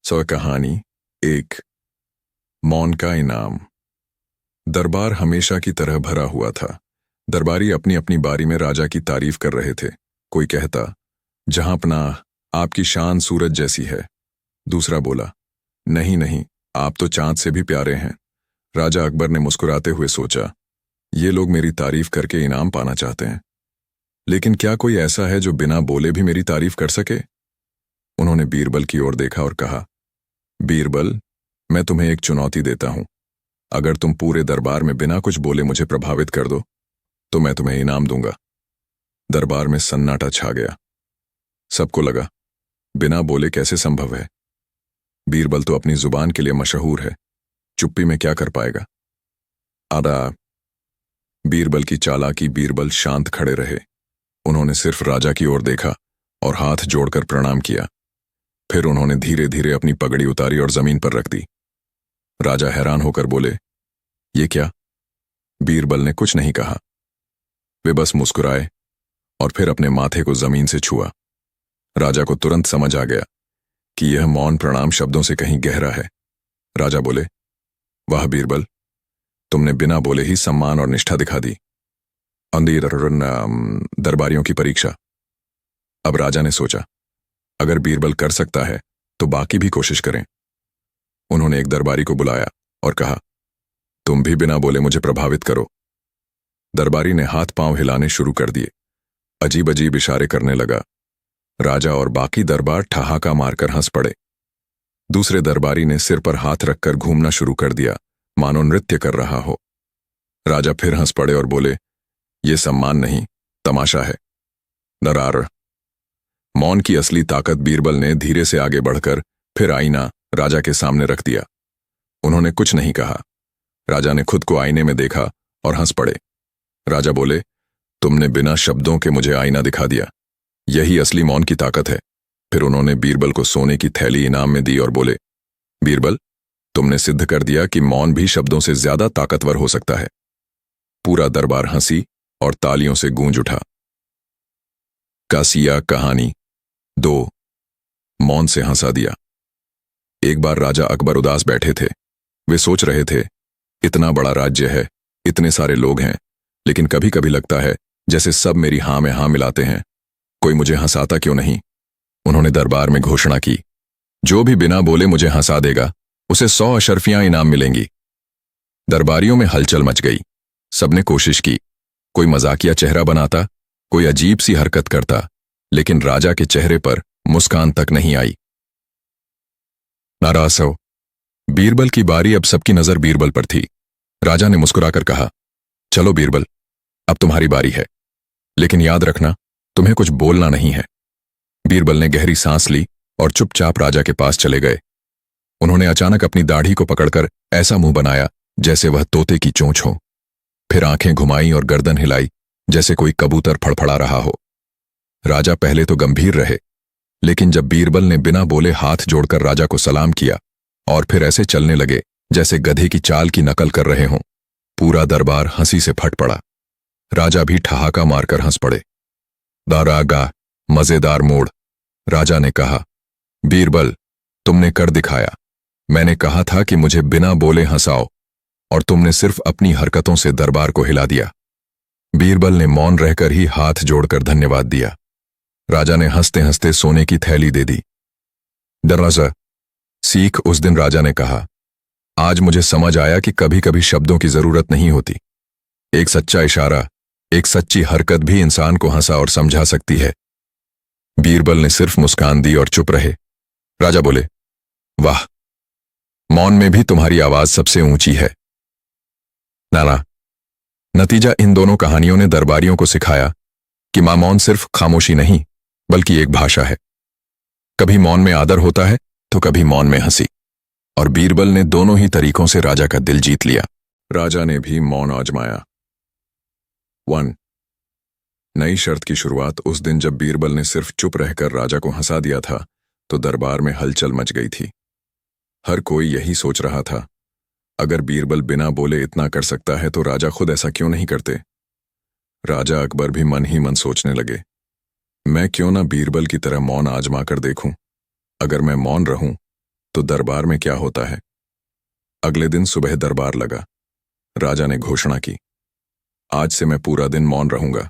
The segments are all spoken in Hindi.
कहानी एक। मौन का इनाम। दरबार हमेशा की तरह भरा हुआ था। दरबारी अपनी अपनी बारी में राजा की तारीफ कर रहे थे। कोई कहता, जहांपनाह, आपकी शान सूरज जैसी है। दूसरा बोला, नहीं नहीं, आप तो चांद से भी प्यारे हैं। राजा अकबर ने मुस्कुराते हुए सोचा, ये लोग मेरी तारीफ करके इनाम पाना चाहते हैं, लेकिन क्या कोई ऐसा है जो बिना बोले भी मेरी तारीफ कर सके? उन्होंने बीरबल की ओर देखा और कहा, बीरबल, मैं तुम्हें एक चुनौती देता हूं। अगर तुम पूरे दरबार में बिना कुछ बोले मुझे प्रभावित कर दो तो मैं तुम्हें इनाम दूंगा। दरबार में सन्नाटा छा गया। सबको लगा, बिना बोले कैसे संभव है? बीरबल तो अपनी जुबान के लिए मशहूर है, चुप्पी में क्या कर पाएगा? आदा। बीरबल की चालाकी। बीरबल शांत खड़े रहे। उन्होंने सिर्फ राजा की ओर देखा और हाथ जोड़कर प्रणाम किया। फिर उन्होंने धीरे धीरे अपनी पगड़ी उतारी और जमीन पर रख दी। राजा हैरान होकर बोले, ये क्या? बीरबल ने कुछ नहीं कहा। वे बस मुस्कुराए और फिर अपने माथे को जमीन से छुआ। राजा को तुरंत समझ आ गया कि यह मौन प्रणाम शब्दों से कहीं गहरा है। राजा बोले, वाह बीरबल, तुमने बिना बोले ही सम्मान और निष्ठा दिखा दी। दरबारियों की परीक्षा। अब राजा ने सोचा, अगर बीरबल कर सकता है तो बाकी भी कोशिश करें। उन्होंने एक दरबारी को बुलाया और कहा, तुम भी बिना बोले मुझे प्रभावित करो। दरबारी ने हाथ पांव हिलाने शुरू कर दिए, अजीब अजीब इशारे करने लगा। राजा और बाकी दरबार ठहाका मारकर हंस पड़े। दूसरे दरबारी ने सिर पर हाथ रखकर घूमना शुरू कर दिया, मानो नृत्य कर रहा हो। राजा फिर हंस पड़े और बोले, यह सम्मान नहीं, तमाशा है। दरार। मौन की असली ताकत। बीरबल ने धीरे से आगे बढ़कर फिर आईना राजा के सामने रख दिया। उन्होंने कुछ नहीं कहा। राजा ने खुद को आईने में देखा और हंस पड़े। राजा बोले, तुमने बिना शब्दों के मुझे आईना दिखा दिया, यही असली मौन की ताकत है। फिर उन्होंने बीरबल को सोने की थैली इनाम में दी और बोले, बीरबल, तुमने सिद्ध कर दिया कि मौन भी शब्दों से ज्यादा ताकतवर हो सकता है। पूरा दरबार हंसी और तालियों से गूंज उठा। कासिया कहानी 2। मौन से हंसा दिया। एक बार राजा अकबर उदास बैठे थे। वे सोच रहे थे, इतना बड़ा राज्य है, इतने सारे लोग हैं, लेकिन कभी कभी लगता है जैसे सब मेरी हां में हां मिलाते हैं। कोई मुझे हंसाता क्यों नहीं? उन्होंने दरबार में घोषणा की, जो भी बिना बोले मुझे हंसा देगा उसे 100 अशर्फियां इनाम मिलेंगी। दरबारियों में हलचल मच गई। सबने कोशिश की, कोई मजाकिया चेहरा बनाता, कोई अजीब सी हरकत करता, लेकिन राजा के चेहरे पर मुस्कान तक नहीं आई। नाराज हो। बीरबल की बारी। अब सबकी नजर बीरबल पर थी। राजा ने मुस्कुराकर कहा, चलो बीरबल, अब तुम्हारी बारी है, लेकिन याद रखना, तुम्हें कुछ बोलना नहीं है। बीरबल ने गहरी सांस ली और चुपचाप राजा के पास चले गए। उन्होंने अचानक अपनी दाढ़ी को पकड़कर ऐसा मुंह बनाया जैसे वह तोते की चोंच हो। फिर आंखें घुमाई और गर्दन हिलाई जैसे कोई कबूतर फड़फड़ा रहा हो। राजा पहले तो गंभीर रहे, लेकिन जब बीरबल ने बिना बोले हाथ जोड़कर राजा को सलाम किया और फिर ऐसे चलने लगे जैसे गधे की चाल की नकल कर रहे हों, पूरा दरबार हंसी से फट पड़ा। राजा भी ठहाका मारकर हंस पड़े। दारागा मजेदार मोड़। राजा ने कहा, बीरबल, तुमने कर दिखाया। मैंने कहा था कि मुझे बिना बोले हंसाओ, और तुमने सिर्फ अपनी हरकतों से दरबार को हिला दिया। बीरबल ने मौन रहकर ही हाथ जोड़कर धन्यवाद दिया। राजा ने हंसते हंसते सोने की थैली दे दी। दरअसल सीख। उस दिन राजा ने कहा, आज मुझे समझ आया कि कभी कभी शब्दों की जरूरत नहीं होती। एक सच्चा इशारा, एक सच्ची हरकत भी इंसान को हंसा और समझा सकती है। बीरबल ने सिर्फ मुस्कान दी और चुप रहे। राजा बोले, वाह, मौन में भी तुम्हारी आवाज सबसे ऊंची है। नाना। नतीजा इन दोनों कहानियों ने दरबारियों को सिखाया कि मौन सिर्फ खामोशी नहीं, बल्कि एक भाषा है। कभी मौन में आदर होता है तो कभी मौन में हंसी। और बीरबल ने दोनों ही तरीकों से राजा का दिल जीत लिया। राजा ने भी मौन आजमाया। 1। नई शर्त की शुरुआत। उस दिन जब बीरबल ने सिर्फ चुप रहकर राजा को हंसा दिया था तो दरबार में हलचल मच गई थी। हर कोई यही सोच रहा था, अगर बीरबल बिना बोले इतना कर सकता है तो राजा खुद ऐसा क्यों नहीं करते? राजा अकबर भी मन ही मन सोचने लगे, मैं क्यों ना बीरबल की तरह मौन आजमा कर देखूं। अगर मैं मौन रहूं तो दरबार में क्या होता है। अगले दिन सुबह दरबार लगा। राजा ने घोषणा की, आज से मैं पूरा दिन मौन रहूंगा।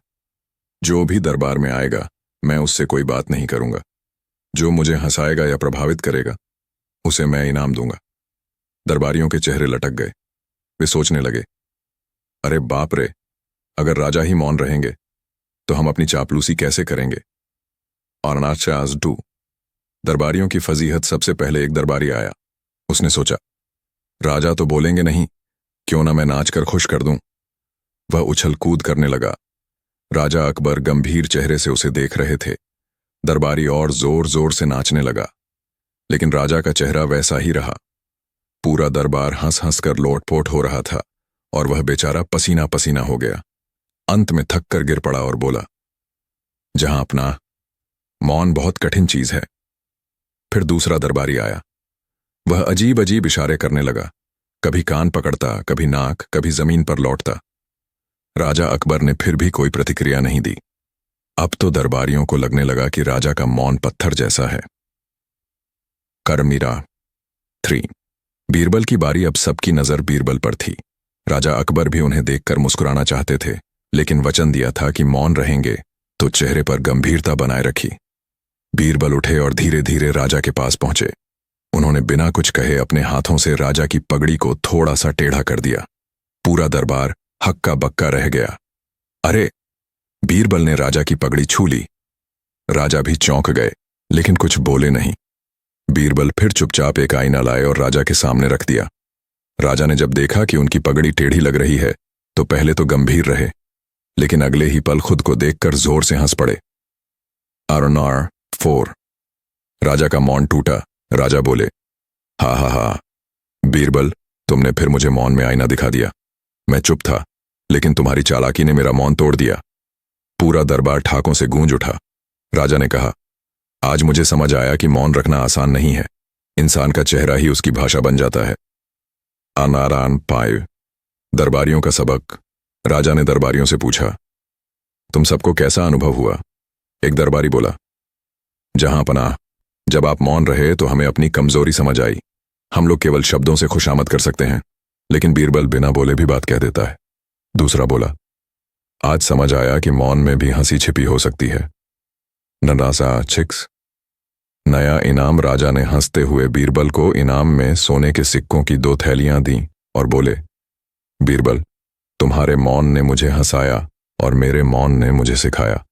जो भी दरबार में आएगा मैं उससे कोई बात नहीं करूंगा। जो मुझे हंसाएगा या प्रभावित करेगा उसे मैं इनाम दूंगा। दरबारियों के चेहरे लटक गए। वे सोचने लगे, अरे बाप रे, अगर राजा ही मौन रहेंगे तो हम अपनी चापलूसी कैसे करेंगे। और नाचाज डू। दरबारियों की फजीहत सबसे पहले एक दरबारी आया। उसने सोचा, राजा तो बोलेंगे नहीं, क्यों ना मैं नाच कर खुश कर दूं। वह उछल कूद करने लगा। राजा अकबर गंभीर चेहरे से उसे देख रहे थे। दरबारी और जोर जोर से नाचने लगा, लेकिन राजा का चेहरा वैसा ही रहा। पूरा दरबार हंस हंस कर लोटपोट हो रहा था और वह बेचारा पसीना पसीना हो गया। अंत में थक कर गिर पड़ा और बोला, जहां अपना, मौन बहुत कठिन चीज है। फिर दूसरा दरबारी आया। वह अजीब अजीब इशारे करने लगा, कभी कान पकड़ता, कभी नाक, कभी जमीन पर लौटता। राजा अकबर ने फिर भी कोई प्रतिक्रिया नहीं दी। अब तो दरबारियों को लगने लगा कि राजा का मौन पत्थर जैसा है। करमीरा 3। बीरबल की बारी। अब सबकी नजर बीरबल पर थी। राजा अकबर भी उन्हें देखकर मुस्कुराना चाहते थे, लेकिन वचन दिया था कि मौन रहेंगे तो चेहरे पर गंभीरता बनाए रखी। बीरबल उठे और धीरे धीरे राजा के पास पहुंचे। उन्होंने बिना कुछ कहे अपने हाथों से राजा की पगड़ी को थोड़ा सा टेढ़ा कर दिया। पूरा दरबार हक्का बक्का रह गया। अरे! बीरबल ने राजा की पगड़ी छू ली। राजा भी चौंक गए, लेकिन कुछ बोले नहीं। बीरबल फिर चुपचाप एक आईना लाए और राजा के सामने रख दिया। राजा ने जब देखा कि उनकी पगड़ी टेढ़ी लग रही है तो पहले तो गंभीर रहे, लेकिन अगले ही पल खुद को देखकर जोर से हंस पड़े। RNR 4। राजा का मौन टूटा। राजा बोले, हा हा हा, बीरबल, तुमने फिर मुझे मौन में आईना दिखा दिया। मैं चुप था, लेकिन तुम्हारी चालाकी ने मेरा मौन तोड़ दिया। पूरा दरबार ठाकों से गूंज उठा। राजा ने कहा, आज मुझे समझ आया कि मौन रखना आसान नहीं है। इंसान का चेहरा ही उसकी भाषा बन जाता है। अनारान 5। दरबारियों का सबक। राजा ने दरबारियों से पूछा, तुम सबको कैसा अनुभव हुआ। एक दरबारी बोला, जहां पनाह, जब आप मौन रहे तो हमें अपनी कमजोरी समझ आई। हम लोग केवल शब्दों से खुशामद कर सकते हैं, लेकिन बीरबल बिना बोले भी बात कह देता है। दूसरा बोला, आज समझ आया कि मौन में भी हंसी छिपी हो सकती है। ननासा 6। नया इनाम। राजा ने हंसते हुए बीरबल को इनाम में सोने के सिक्कों की 2 थैलियां दी और बोले, बीरबल, तुम्हारे मौन ने मुझे हंसाया और मेरे मौन ने मुझे सिखाया।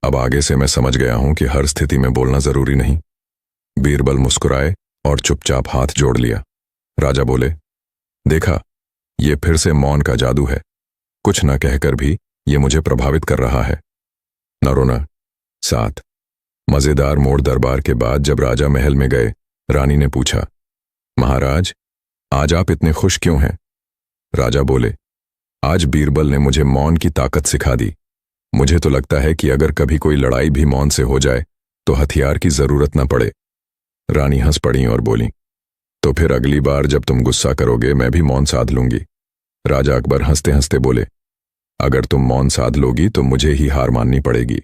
अब आगे से मैं समझ गया हूं कि हर स्थिति में बोलना जरूरी नहीं। बीरबल मुस्कुराए और चुपचाप हाथ जोड़ लिया। राजा बोले, देखा, ये फिर से मौन का जादू है। कुछ न कहकर भी ये मुझे प्रभावित कर रहा है। नरोना 7। मजेदार मोड़। दरबार के बाद जब राजा महल में गए, रानी ने पूछा, महाराज, आज आप इतने खुश क्यों हैं। राजा बोले, आज बीरबल ने मुझे मौन की ताकत सिखा दी। मुझे तो लगता है कि अगर कभी कोई लड़ाई भी मौन से हो जाए तो हथियार की जरूरत न पड़े। रानी हंस पड़ी और बोली, तो फिर अगली बार जब तुम गुस्सा करोगे मैं भी मौन साध लूंगी। राजा अकबर हंसते हंसते बोले, अगर तुम मौन साध लोगी तो मुझे ही हार माननी पड़ेगी।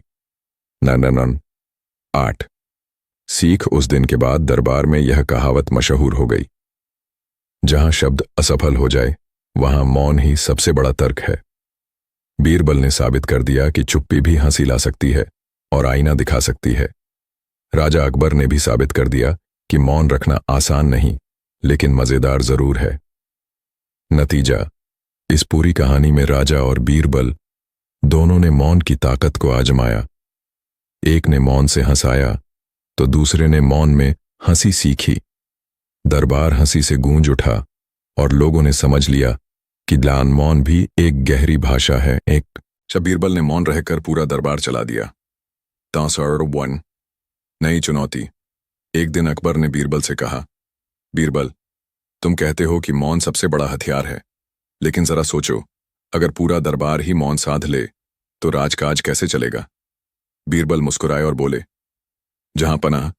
नन 8। सीख। उस दिन के बाद दरबार में यह कहावत मशहूर हो गई, जहां शब्द असफल हो जाए वहां मौन ही सबसे बड़ा तर्क है। बीरबल ने साबित कर दिया कि चुप्पी भी हंसी ला सकती है और आईना दिखा सकती है। राजा अकबर ने भी साबित कर दिया कि मौन रखना आसान नहीं, लेकिन मजेदार जरूर है। नतीजा, इस पूरी कहानी में राजा और बीरबल दोनों ने मौन की ताकत को आजमाया। एक ने मौन से हंसाया तो दूसरे ने मौन में हंसी सीखी। दरबार हंसी से गूंज उठा और लोगों ने समझ लिया कि दान मौन भी एक गहरी भाषा है। जब बीरबल ने मौन रहकर पूरा दरबार चला दिया। 1। नई चुनौती। एक दिन अकबर ने बीरबल से कहा, बीरबल, तुम कहते हो कि मौन सबसे बड़ा हथियार है, लेकिन जरा सोचो, अगर पूरा दरबार ही मौन साध ले तो राजकाज कैसे चलेगा। बीरबल मुस्कुराए और बोले, जहां पनाह,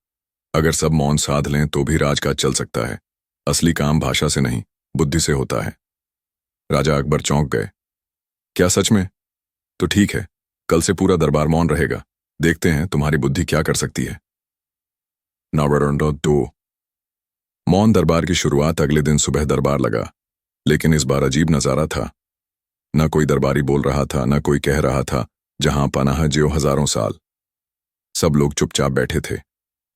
अगर सब मौन साध लें तो भी राजकाज चल सकता है। असली काम भाषा से नहीं, बुद्धि से होता है। राजा अकबर चौंक गए। क्या सच में? तो ठीक है, कल से पूरा दरबार मौन रहेगा। देखते हैं तुम्हारी बुद्धि क्या कर सकती है। नंबर 2। मौन दरबार की शुरुआत अगले दिन सुबह दरबार लगा, लेकिन इस बार अजीब नजारा था। न कोई दरबारी बोल रहा था, न कोई कह रहा था जहां पनाह ज्यो हजारों साल। सब लोग चुपचाप बैठे थे,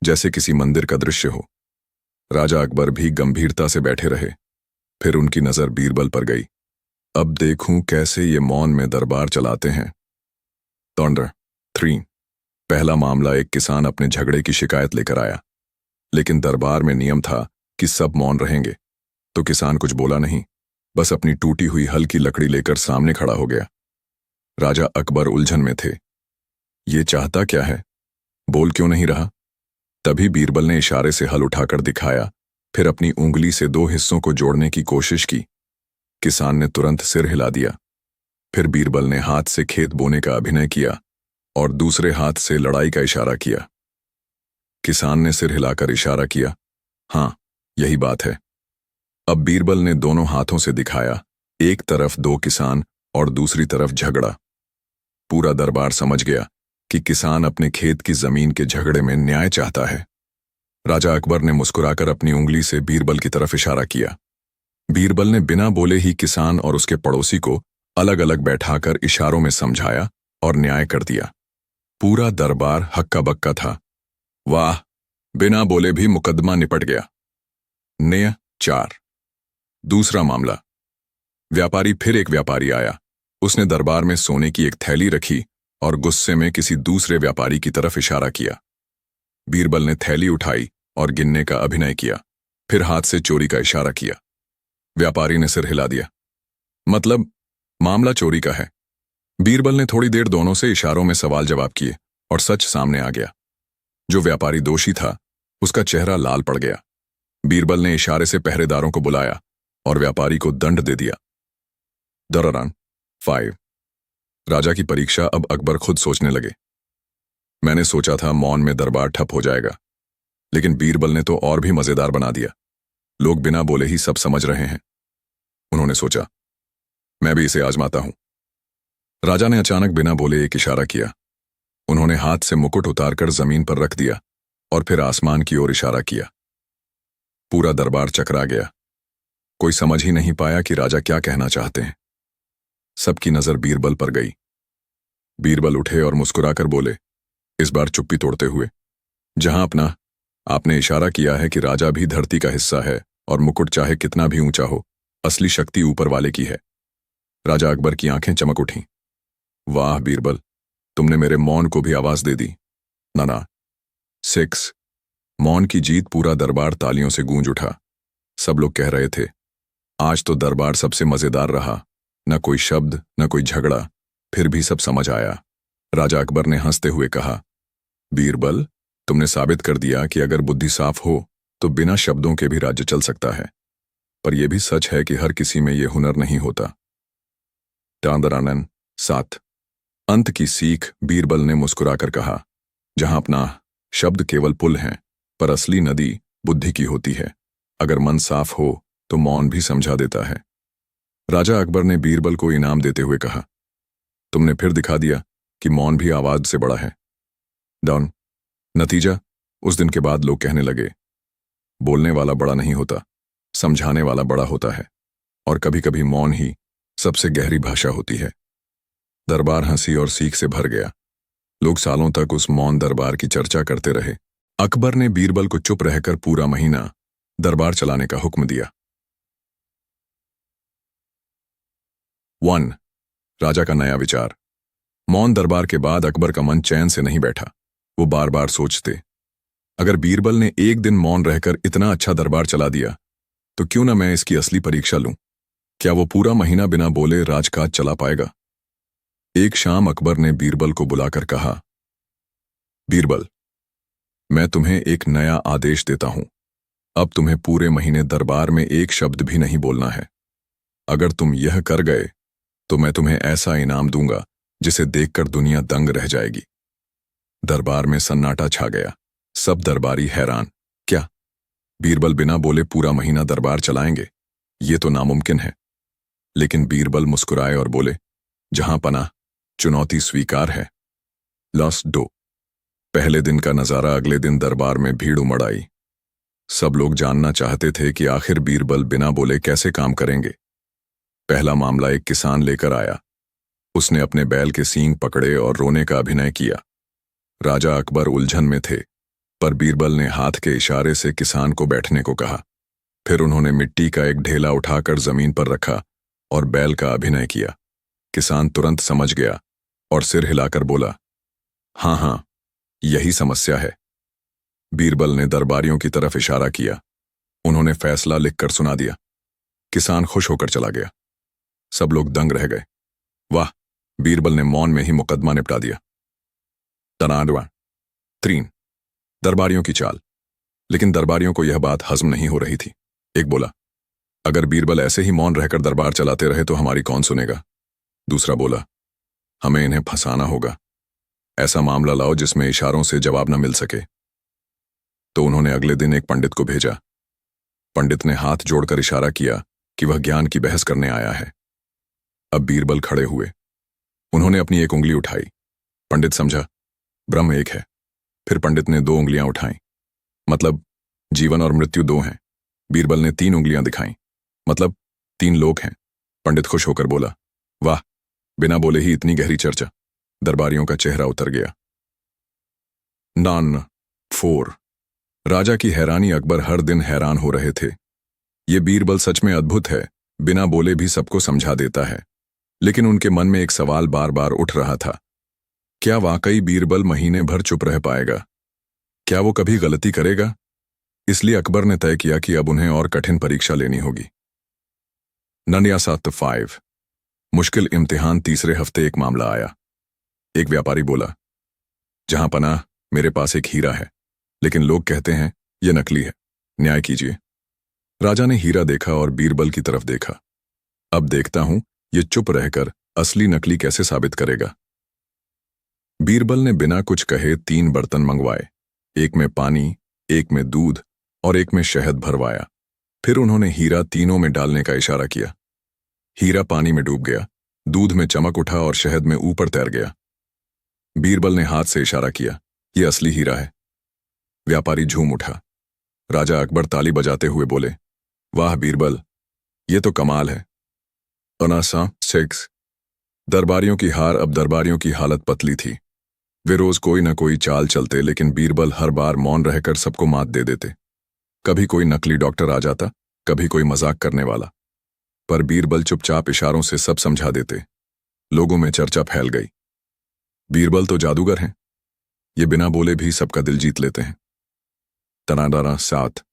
जैसे किसी मंदिर का दृश्य हो। राजा अकबर भी गंभीरता से बैठे रहे। फिर उनकी नजर बीरबल पर गई। अब देखूं कैसे ये मौन में दरबार चलाते हैं। टॉन्डर 3। पहला मामला, एक किसान अपने झगड़े की शिकायत लेकर आया, लेकिन दरबार में नियम था कि सब मौन रहेंगे, तो किसान कुछ बोला नहीं, बस अपनी टूटी हुई हल की लकड़ी लेकर सामने खड़ा हो गया। राजा अकबर उलझन में थे। ये चाहता क्या है, बोल क्यों नहीं रहा? तभी बीरबल ने इशारे से हल उठाकर दिखाया, फिर अपनी उंगली से दो हिस्सों को जोड़ने की कोशिश की। किसान ने तुरंत सिर हिला दिया। फिर बीरबल ने हाथ से खेत बोने का अभिनय किया और दूसरे हाथ से लड़ाई का इशारा किया। किसान ने सिर हिलाकर इशारा किया, हाँ यही बात है। अब बीरबल ने दोनों हाथों से दिखाया, एक तरफ दो किसान और दूसरी तरफ झगड़ा। पूरा दरबार समझ गया कि किसान अपने खेत की जमीन के झगड़े में न्याय चाहता है। राजा अकबर ने मुस्कुराकर अपनी उंगली से बीरबल की तरफ इशारा किया। बीरबल ने बिना बोले ही किसान और उसके पड़ोसी को अलग अलग बैठाकर इशारों में समझाया और न्याय कर दिया। पूरा दरबार हक्का बक्का था। वाह, बिना बोले भी मुकदमा निपट गया। न्याय 4। दूसरा मामला, व्यापारी फिर एक व्यापारी आया। उसने दरबार में सोने की एक थैली रखी और गुस्से में किसी दूसरे व्यापारी की तरफ इशारा किया। बीरबल ने थैली उठाई और गिनने का अभिनय किया, फिर हाथ से चोरी का इशारा किया। व्यापारी ने सिर हिला दिया, मतलब मामला चोरी का है। बीरबल ने थोड़ी देर दोनों से इशारों में सवाल जवाब किए और सच सामने आ गया। जो व्यापारी दोषी था उसका चेहरा लाल पड़ गया। बीरबल ने इशारे से पहरेदारों को बुलाया और व्यापारी को दंड दे दिया। दौरान 5। राजा की परीक्षा अब अकबर खुद सोचने लगे। मैंने सोचा था मौन में दरबार ठप हो जाएगा, लेकिन बीरबल ने तो और भी मजेदार बना दिया। लोग बिना बोले ही सब समझ रहे हैं। उन्होंने सोचा, मैं भी इसे आजमाता हूं। राजा ने अचानक बिना बोले एक इशारा किया। उन्होंने हाथ से मुकुट उतारकर जमीन पर रख दिया और फिर आसमान की ओर इशारा किया। पूरा दरबार चकरा गया। कोई समझ ही नहीं पाया कि राजा क्या कहना चाहते हैं। सबकी नजर बीरबल पर गई। बीरबल उठे और मुस्कुराकर बोले, इस बार चुप्पी तोड़ते हुए, जहां अपना आपने इशारा किया है कि राजा भी धरती का हिस्सा है और मुकुट चाहे कितना भी ऊंचा हो, असली शक्ति ऊपर वाले की है। राजा अकबर की आंखें चमक उठीं। वाह बीरबल, तुमने मेरे मौन को भी आवाज दे दी। ना 6। मौन की जीत। पूरा दरबार तालियों से गूंज उठा। सब लोग कह रहे थे, आज तो दरबार सबसे मजेदार रहा। न कोई शब्द, न कोई झगड़ा, फिर भी सब समझ आया। राजा अकबर ने हंसते हुए कहा, बीरबल, तुमने साबित कर दिया कि अगर बुद्धि साफ हो तो बिना शब्दों के भी राज्य चल सकता है। पर यह भी सच है कि हर किसी में यह हुनर नहीं होता। टांदरानन 7। अंत की सीख। बीरबल ने मुस्कुराकर कहा, जहां अपना शब्द केवल पुल हैं, पर असली नदी बुद्धि की होती है। अगर मन साफ हो तो मौन भी समझा देता है। राजा अकबर ने बीरबल को इनाम देते हुए कहा, तुमने फिर दिखा दिया कि मौन भी आवाज से बड़ा है। डाउन। नतीजा, उस दिन के बाद लोग कहने लगे, बोलने वाला बड़ा नहीं होता, समझाने वाला बड़ा होता है। और कभी कभी मौन ही सबसे गहरी भाषा होती है। दरबार हंसी और सीख से भर गया। लोग सालों तक उस मौन दरबार की चर्चा करते रहे। अकबर ने बीरबल को चुप रहकर पूरा महीना दरबार चलाने का हुक्म दिया। 1। राजा का नया विचार। मौन दरबार के बाद अकबर का मन चैन से नहीं बैठा। वो बार बार सोचते, अगर बीरबल ने एक दिन मौन रहकर इतना अच्छा दरबार चला दिया तो क्यों ना मैं इसकी असली परीक्षा लूं। क्या वो पूरा महीना बिना बोले राजकाज चला पाएगा? एक शाम अकबर ने बीरबल को बुलाकर कहा, बीरबल, मैं तुम्हें एक नया आदेश देता हूं। अब तुम्हें पूरे महीने दरबार में एक शब्द भी नहीं बोलना है। अगर तुम यह कर गए तो मैं तुम्हें ऐसा इनाम दूंगा जिसे देखकर दुनिया दंग रह जाएगी। दरबार में सन्नाटा छा गया। सब दरबारी हैरान। क्या बीरबल बिना बोले पूरा महीना दरबार चलाएंगे? ये तो नामुमकिन है। लेकिन बीरबल मुस्कुराए और बोले, जहां पनाह, चुनौती स्वीकार है। लॉस 2। पहले दिन का नजारा। अगले दिन दरबार में भीड़ उमड़ आई। सब लोग जानना चाहते थे कि आखिर बीरबल बिना बोले कैसे काम करेंगे। पहला मामला एक किसान लेकर आया। उसने अपने बैल के सींग पकड़े और रोने का अभिनय किया। राजा अकबर उलझन में थे, पर बीरबल ने हाथ के इशारे से किसान को बैठने को कहा। फिर उन्होंने मिट्टी का एक ढेला उठाकर जमीन पर रखा और बैल का अभिनय किया। किसान तुरंत समझ गया और सिर हिलाकर बोला, हाँ हाँ, यही समस्या है। बीरबल ने दरबारियों की तरफ इशारा किया। उन्होंने फैसला लिखकर सुना दिया। किसान खुश होकर चला गया। सब लोग दंग रह गए। वाह, बीरबल ने मौन में ही मुकदमा निपटा दिया। तनाडवा 3 दरबारियों की चाल। लेकिन दरबारियों को यह बात हजम नहीं हो रही थी। एक बोला, अगर बीरबल ऐसे ही मौन रहकर दरबार चलाते रहे तो हमारी कौन सुनेगा। दूसरा बोला, हमें इन्हें फंसाना होगा। ऐसा मामला लाओ जिसमें इशारों से जवाब न मिल सके। तो उन्होंने अगले दिन एक पंडित को भेजा। पंडित ने हाथ जोड़कर इशारा किया कि वह ज्ञान की बहस करने आया है। अब बीरबल खड़े हुए। उन्होंने अपनी एक उंगली उठाई। पंडित समझा, ब्रह्म एक है। फिर पंडित ने 2 उंगलियां उठाई, मतलब जीवन और मृत्यु 2 हैं। बीरबल ने 3 उंगलियां दिखाई, मतलब 3 लोक हैं। पंडित खुश होकर बोला, वाह, बिना बोले ही इतनी गहरी चर्चा। दरबारियों का चेहरा उतर गया। नान 4 राजा की हैरानी। अकबर हर दिन हैरान हो रहे थे। ये बीरबल सच में अद्भुत है, बिना बोले भी सबको समझा देता है। लेकिन उनके मन में एक सवाल बार बार उठ रहा था, क्या वाकई बीरबल महीने भर चुप रह पाएगा? क्या वो कभी गलती करेगा? इसलिए अकबर ने तय किया कि अब उन्हें और कठिन परीक्षा लेनी होगी। ननियासात 5 मुश्किल इम्तिहान। तीसरे हफ्ते एक मामला आया। एक व्यापारी बोला, जहां पनाह, मेरे पास एक हीरा है, लेकिन लोग कहते हैं यह नकली है, न्याय कीजिए। राजा ने हीरा देखा और बीरबल की तरफ देखा। अब देखता हूं ये चुप रहकर असली नकली कैसे साबित करेगा। बीरबल ने बिना कुछ कहे 3 बर्तन मंगवाए। एक में पानी, एक में दूध और एक में शहद भरवाया। फिर उन्होंने हीरा तीनों में डालने का इशारा किया। हीरा पानी में डूब गया, दूध में चमक उठा और शहद में ऊपर तैर गया। बीरबल ने हाथ से इशारा किया, यह असली हीरा है। व्यापारी झूम उठा। राजा अकबर ताली बजाते हुए बोले, वाह बीरबल, ये तो कमाल है। अनासा 6 दरबारियों की हार। अब दरबारियों की हालत पतली थी। वे रोज कोई न कोई चाल चलते, लेकिन बीरबल हर बार मौन रहकर सबको मात दे देते। कभी कोई नकली डॉक्टर आ जाता, कभी कोई मजाक करने वाला, पर बीरबल चुपचाप इशारों से सब समझा देते। लोगों में चर्चा फैल गई, बीरबल तो जादूगर हैं, ये बिना बोले भी सबका दिल जीत लेते हैं। तनाडारा 7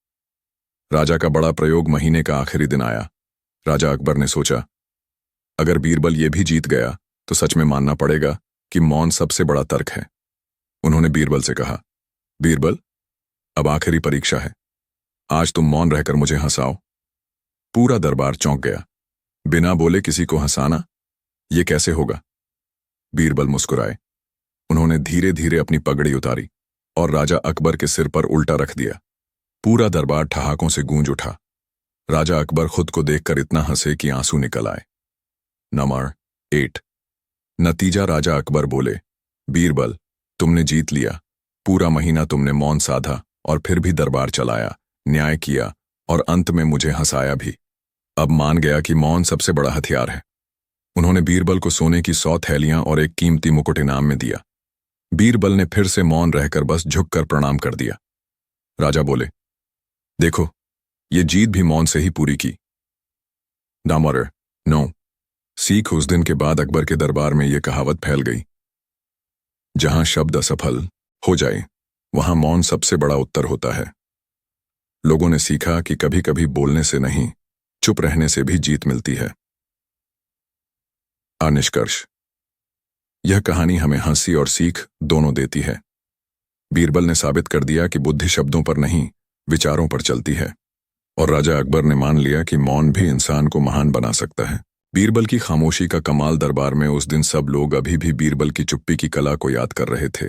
राजा का बड़ा प्रयोग। महीने का आखिरी दिन आया। राजा अकबर ने सोचा, अगर बीरबल ये भी जीत गया तो सच में मानना पड़ेगा कि मौन सबसे बड़ा तर्क है। उन्होंने बीरबल से कहा, बीरबल, अब आखिरी परीक्षा है। आज तुम मौन रहकर मुझे हंसाओ। पूरा दरबार चौंक गया। बिना बोले किसी को हंसाना, ये कैसे होगा? बीरबल मुस्कुराए। उन्होंने धीरे धीरे अपनी पगड़ी उतारी और राजा अकबर के सिर पर उल्टा रख दिया। पूरा दरबार ठहाकों से गूंज उठा। राजा अकबर खुद को देखकर इतना हंसे कि आंसू निकल आए। नंबर 8 नतीजा। राजा अकबर बोले, बीरबल, तुमने जीत लिया। पूरा महीना तुमने मौन साधा और फिर भी दरबार चलाया, न्याय किया और अंत में मुझे हंसाया भी। अब मान गया कि मौन सबसे बड़ा हथियार है। उन्होंने बीरबल को सोने की 100 थैलियां और एक कीमती मुकुट इनाम में दिया। बीरबल ने फिर से मौन रहकर बस झुककर प्रणाम कर दिया। राजा बोले, देखो, ये जीत भी मौन से ही पूरी की। नंबर 9 सीख। उस दिन के बाद अकबर के दरबार में यह कहावत फैल गई, जहां शब्द असफल हो जाए वहां मौन सबसे बड़ा उत्तर होता है। लोगों ने सीखा कि कभी कभी बोलने से नहीं, चुप रहने से भी जीत मिलती है। निष्कर्ष, यह कहानी हमें हंसी और सीख दोनों देती है। बीरबल ने साबित कर दिया कि बुद्धि शब्दों पर नहीं, विचारों पर चलती है, और राजा अकबर ने मान लिया कि मौन भी इंसान को महान बना सकता है। बीरबल की खामोशी का कमाल। दरबार में उस दिन सब लोग अभी भी बीरबल की चुप्पी की कला को याद कर रहे थे।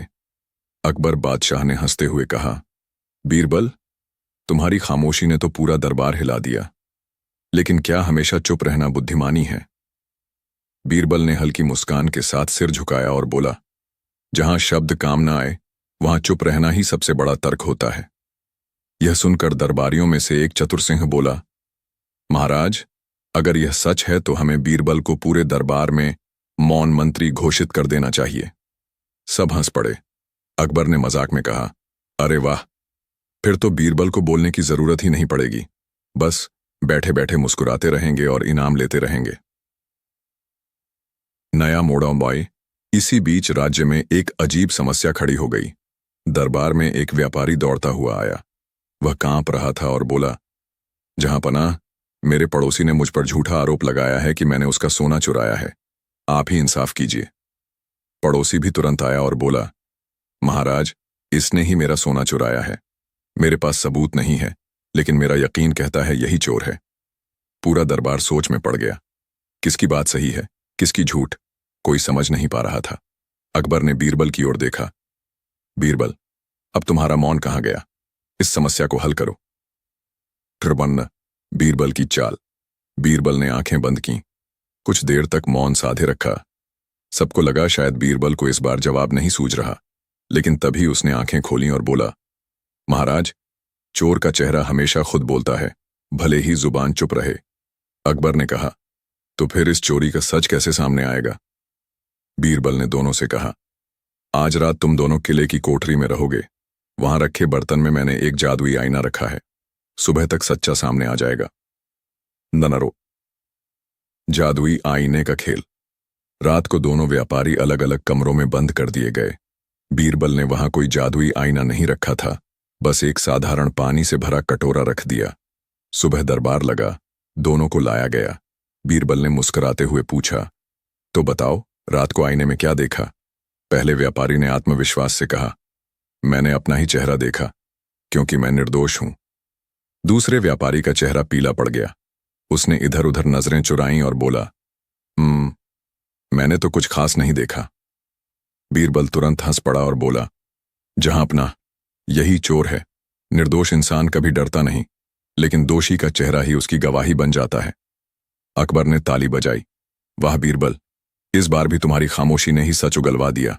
अकबर बादशाह ने हंसते हुए कहा, बीरबल, तुम्हारी खामोशी ने तो पूरा दरबार हिला दिया, लेकिन क्या हमेशा चुप रहना बुद्धिमानी है? बीरबल ने हल्की मुस्कान के साथ सिर झुकाया और बोला, जहां शब्द काम न आए वहां चुप रहना ही सबसे बड़ा तर्क होता है। यह सुनकर दरबारियों में से एक चतुर सिंह बोला, महाराज, अगर यह सच है तो हमें बीरबल को पूरे दरबार में मौन मंत्री घोषित कर देना चाहिए। सब हंस पड़े। अकबर ने मजाक में कहा, अरे वाह, फिर तो बीरबल को बोलने की जरूरत ही नहीं पड़ेगी, बस बैठे बैठे मुस्कुराते रहेंगे और इनाम लेते रहेंगे। नया मोड़ा बॉय। इसी बीच राज्य में एक अजीब समस्या खड़ी हो गई। दरबार में एक व्यापारी दौड़ता हुआ आया। वह कांप रहा था और बोला, जहां पनाह, मेरे पड़ोसी ने मुझ पर झूठा आरोप लगाया है कि मैंने उसका सोना चुराया है। आप ही इंसाफ कीजिए। पड़ोसी भी तुरंत आया और बोला, महाराज, इसने ही मेरा सोना चुराया है। मेरे पास सबूत नहीं है, लेकिन मेरा यकीन कहता है यही चोर है। पूरा दरबार सोच में पड़ गया। किसकी बात सही है, किसकी झूठ, कोई समझ नहीं पा रहा था। अकबर ने बीरबल की ओर देखा। बीरबल, अब तुम्हारा मौन कहाँ गया? इस समस्या को हल करो। फिर बीरबल की चाल। बीरबल ने आंखें बंद की, कुछ देर तक मौन साधे रखा। सबको लगा शायद बीरबल को इस बार जवाब नहीं सूझ रहा, लेकिन तभी उसने आंखें खोलीं और बोला, महाराज, चोर का चेहरा हमेशा खुद बोलता है, भले ही जुबान चुप रहे। अकबर ने कहा, तो फिर इस चोरी का सच कैसे सामने आएगा? बीरबल ने दोनों से कहा, आज रात तुम दोनों किले की कोठरी में रहोगे। वहां रखे बर्तन में मैंने एक जादुई आईना रखा है। सुबह तक सच्चा सामने आ जाएगा। ननरो। जादुई आईने का खेल। रात को दोनों व्यापारी अलग अलग कमरों में बंद कर दिए गए। बीरबल ने वहां कोई जादुई आईना नहीं रखा था, बस एक साधारण पानी से भरा कटोरा रख दिया। सुबह दरबार लगा, दोनों को लाया गया। बीरबल ने मुस्कुराते हुए पूछा, तो बताओ, रात को आईने में क्या देखा? पहले व्यापारी ने आत्मविश्वास से कहा, मैंने अपना ही चेहरा देखा, क्योंकि मैं निर्दोष हूं। दूसरे व्यापारी का चेहरा पीला पड़ गया। उसने इधर उधर नजरें चुराईं और बोला, मैंने तो कुछ खास नहीं देखा। बीरबल तुरंत हंस पड़ा और बोला, जहां अपना, यही चोर है। निर्दोष इंसान कभी डरता नहीं, लेकिन दोषी का चेहरा ही उसकी गवाही बन जाता है। अकबर ने ताली बजाई। वाह बीरबल, इस बार भी तुम्हारी खामोशी ने ही सच उगलवा दिया।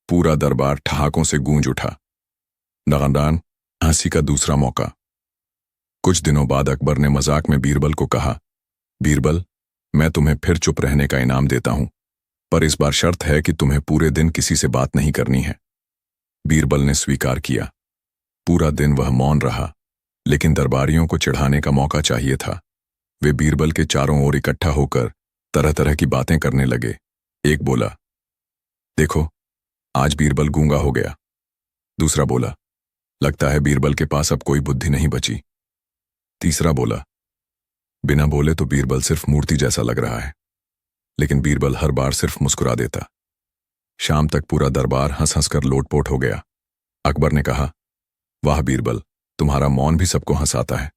पूरा दरबार ठहाकों से गूंज उठा। नगनदान, हंसी का दूसरा मौका। कुछ दिनों बाद अकबर ने मजाक में बीरबल को कहा, बीरबल, मैं तुम्हें फिर चुप रहने का इनाम देता हूं, पर इस बार शर्त है कि तुम्हें पूरे दिन किसी से बात नहीं करनी है। बीरबल ने स्वीकार किया। पूरा दिन वह मौन रहा, लेकिन दरबारियों को चिढ़ाने का मौका चाहिए था। वे बीरबल के चारों ओर इकट्ठा होकर तरह तरह की बातें करने लगे। एक बोला, देखो, आज बीरबल गूंगा हो गया। दूसरा बोला, लगता है बीरबल के पास अब कोई बुद्धि नहीं बची। तीसरा बोला, बिना बोले तो बीरबल सिर्फ मूर्ति जैसा लग रहा है। लेकिन बीरबल हर बार सिर्फ मुस्कुरा देता। शाम तक पूरा दरबार हंस हंस कर लोटपोट हो गया। अकबर ने कहा, वाह बीरबल, तुम्हारा मौन भी सबको हंसाता है।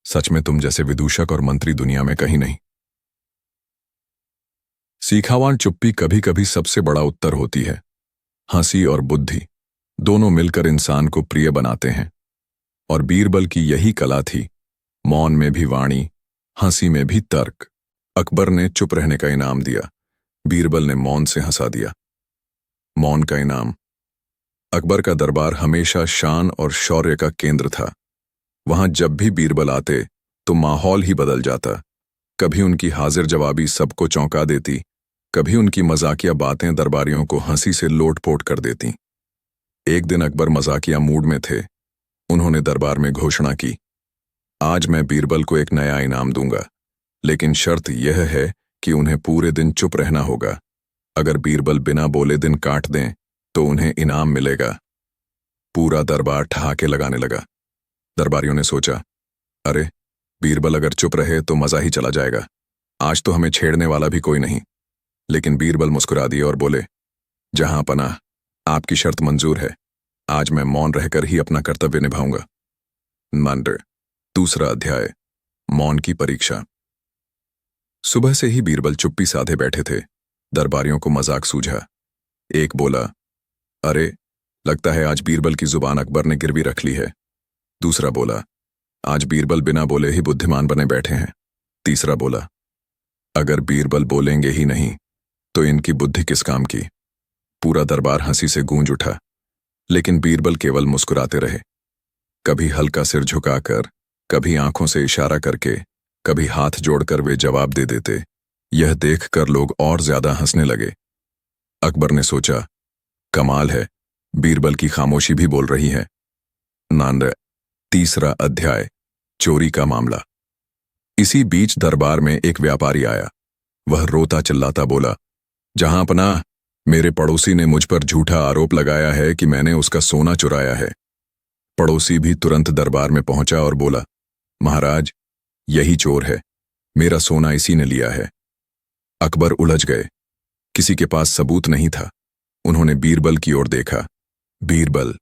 सच में तुम जैसे विदूषक और मंत्री दुनिया में कहीं नहीं। सीखावान चुप्पी कभी कभी सबसे बड़ा उत्तर होती है। हंसी और बुद्धि दोनों मिलकर इंसान को प्रिय बनाते हैं, और बीरबल की यही कला थी। मौन में भी वाणी, हंसी में भी तर्क। अकबर ने चुप रहने का इनाम दिया, बीरबल ने मौन से हंसा दिया। मौन का इनाम। अकबर का दरबार हमेशा शान और शौर्य का केंद्र था। वहां जब भी बीरबल आते तो माहौल ही बदल जाता। कभी उनकी हाजिर जवाबी सबको चौंका देती, कभी उनकी मजाकिया बातें दरबारियों को हंसी से लोटपोट कर देती। एक दिन अकबर मजाकिया मूड में थे। उन्होंने दरबार में घोषणा की, आज मैं बीरबल को एक नया इनाम दूंगा, लेकिन शर्त यह है कि उन्हें पूरे दिन चुप रहना होगा। अगर बीरबल बिना बोले दिन काट दें तो उन्हें इनाम मिलेगा। पूरा दरबार ठहाके लगाने लगा। दरबारियों ने सोचा, अरे, बीरबल अगर चुप रहे तो मजा ही चला जाएगा। आज तो हमें छेड़ने वाला भी कोई नहीं। लेकिन बीरबल मुस्कुरा दिए और बोले, जहां पनाह, आपकी शर्त मंजूर है। आज मैं मौन रहकर ही अपना कर्तव्य निभाऊंगा। मंडर। दूसरा अध्याय, मौन की परीक्षा। सुबह से ही बीरबल चुप्पी साधे बैठे थे। दरबारियों को मजाक सूझा। एक बोला, अरे, लगता है आज बीरबल की जुबान अकबर ने गिरवी रख ली है। दूसरा बोला, आज बीरबल बिना बोले ही बुद्धिमान बने बैठे हैं। तीसरा बोला, अगर बीरबल बोलेंगे ही नहीं तो इनकी बुद्धि किस काम की। पूरा दरबार हंसी से गूंज उठा, लेकिन बीरबल केवल मुस्कुराते रहे। कभी हल्का सिर झुकाकर, कभी आंखों से इशारा करके, कभी हाथ जोड़कर वे जवाब दे देते। यह देखकर लोग और ज्यादा हंसने लगे। अकबर ने सोचा, कमाल है, बीरबल की खामोशी भी बोल रही है। नांदे 3 अध्याय, चोरी का मामला। इसी बीच दरबार में एक व्यापारी आया। वह रोता चिल्लाता बोला, जहां पनाह, मेरे पड़ोसी ने मुझ पर झूठा आरोप लगाया है कि मैंने उसका सोना चुराया है। पड़ोसी भी तुरंत दरबार में पहुंचा और बोला, महाराज, यही चोर है, मेरा सोना इसी ने लिया है। अकबर उलझ गए। किसी के पास सबूत नहीं था। उन्होंने बीरबल की ओर देखा। बीरबल,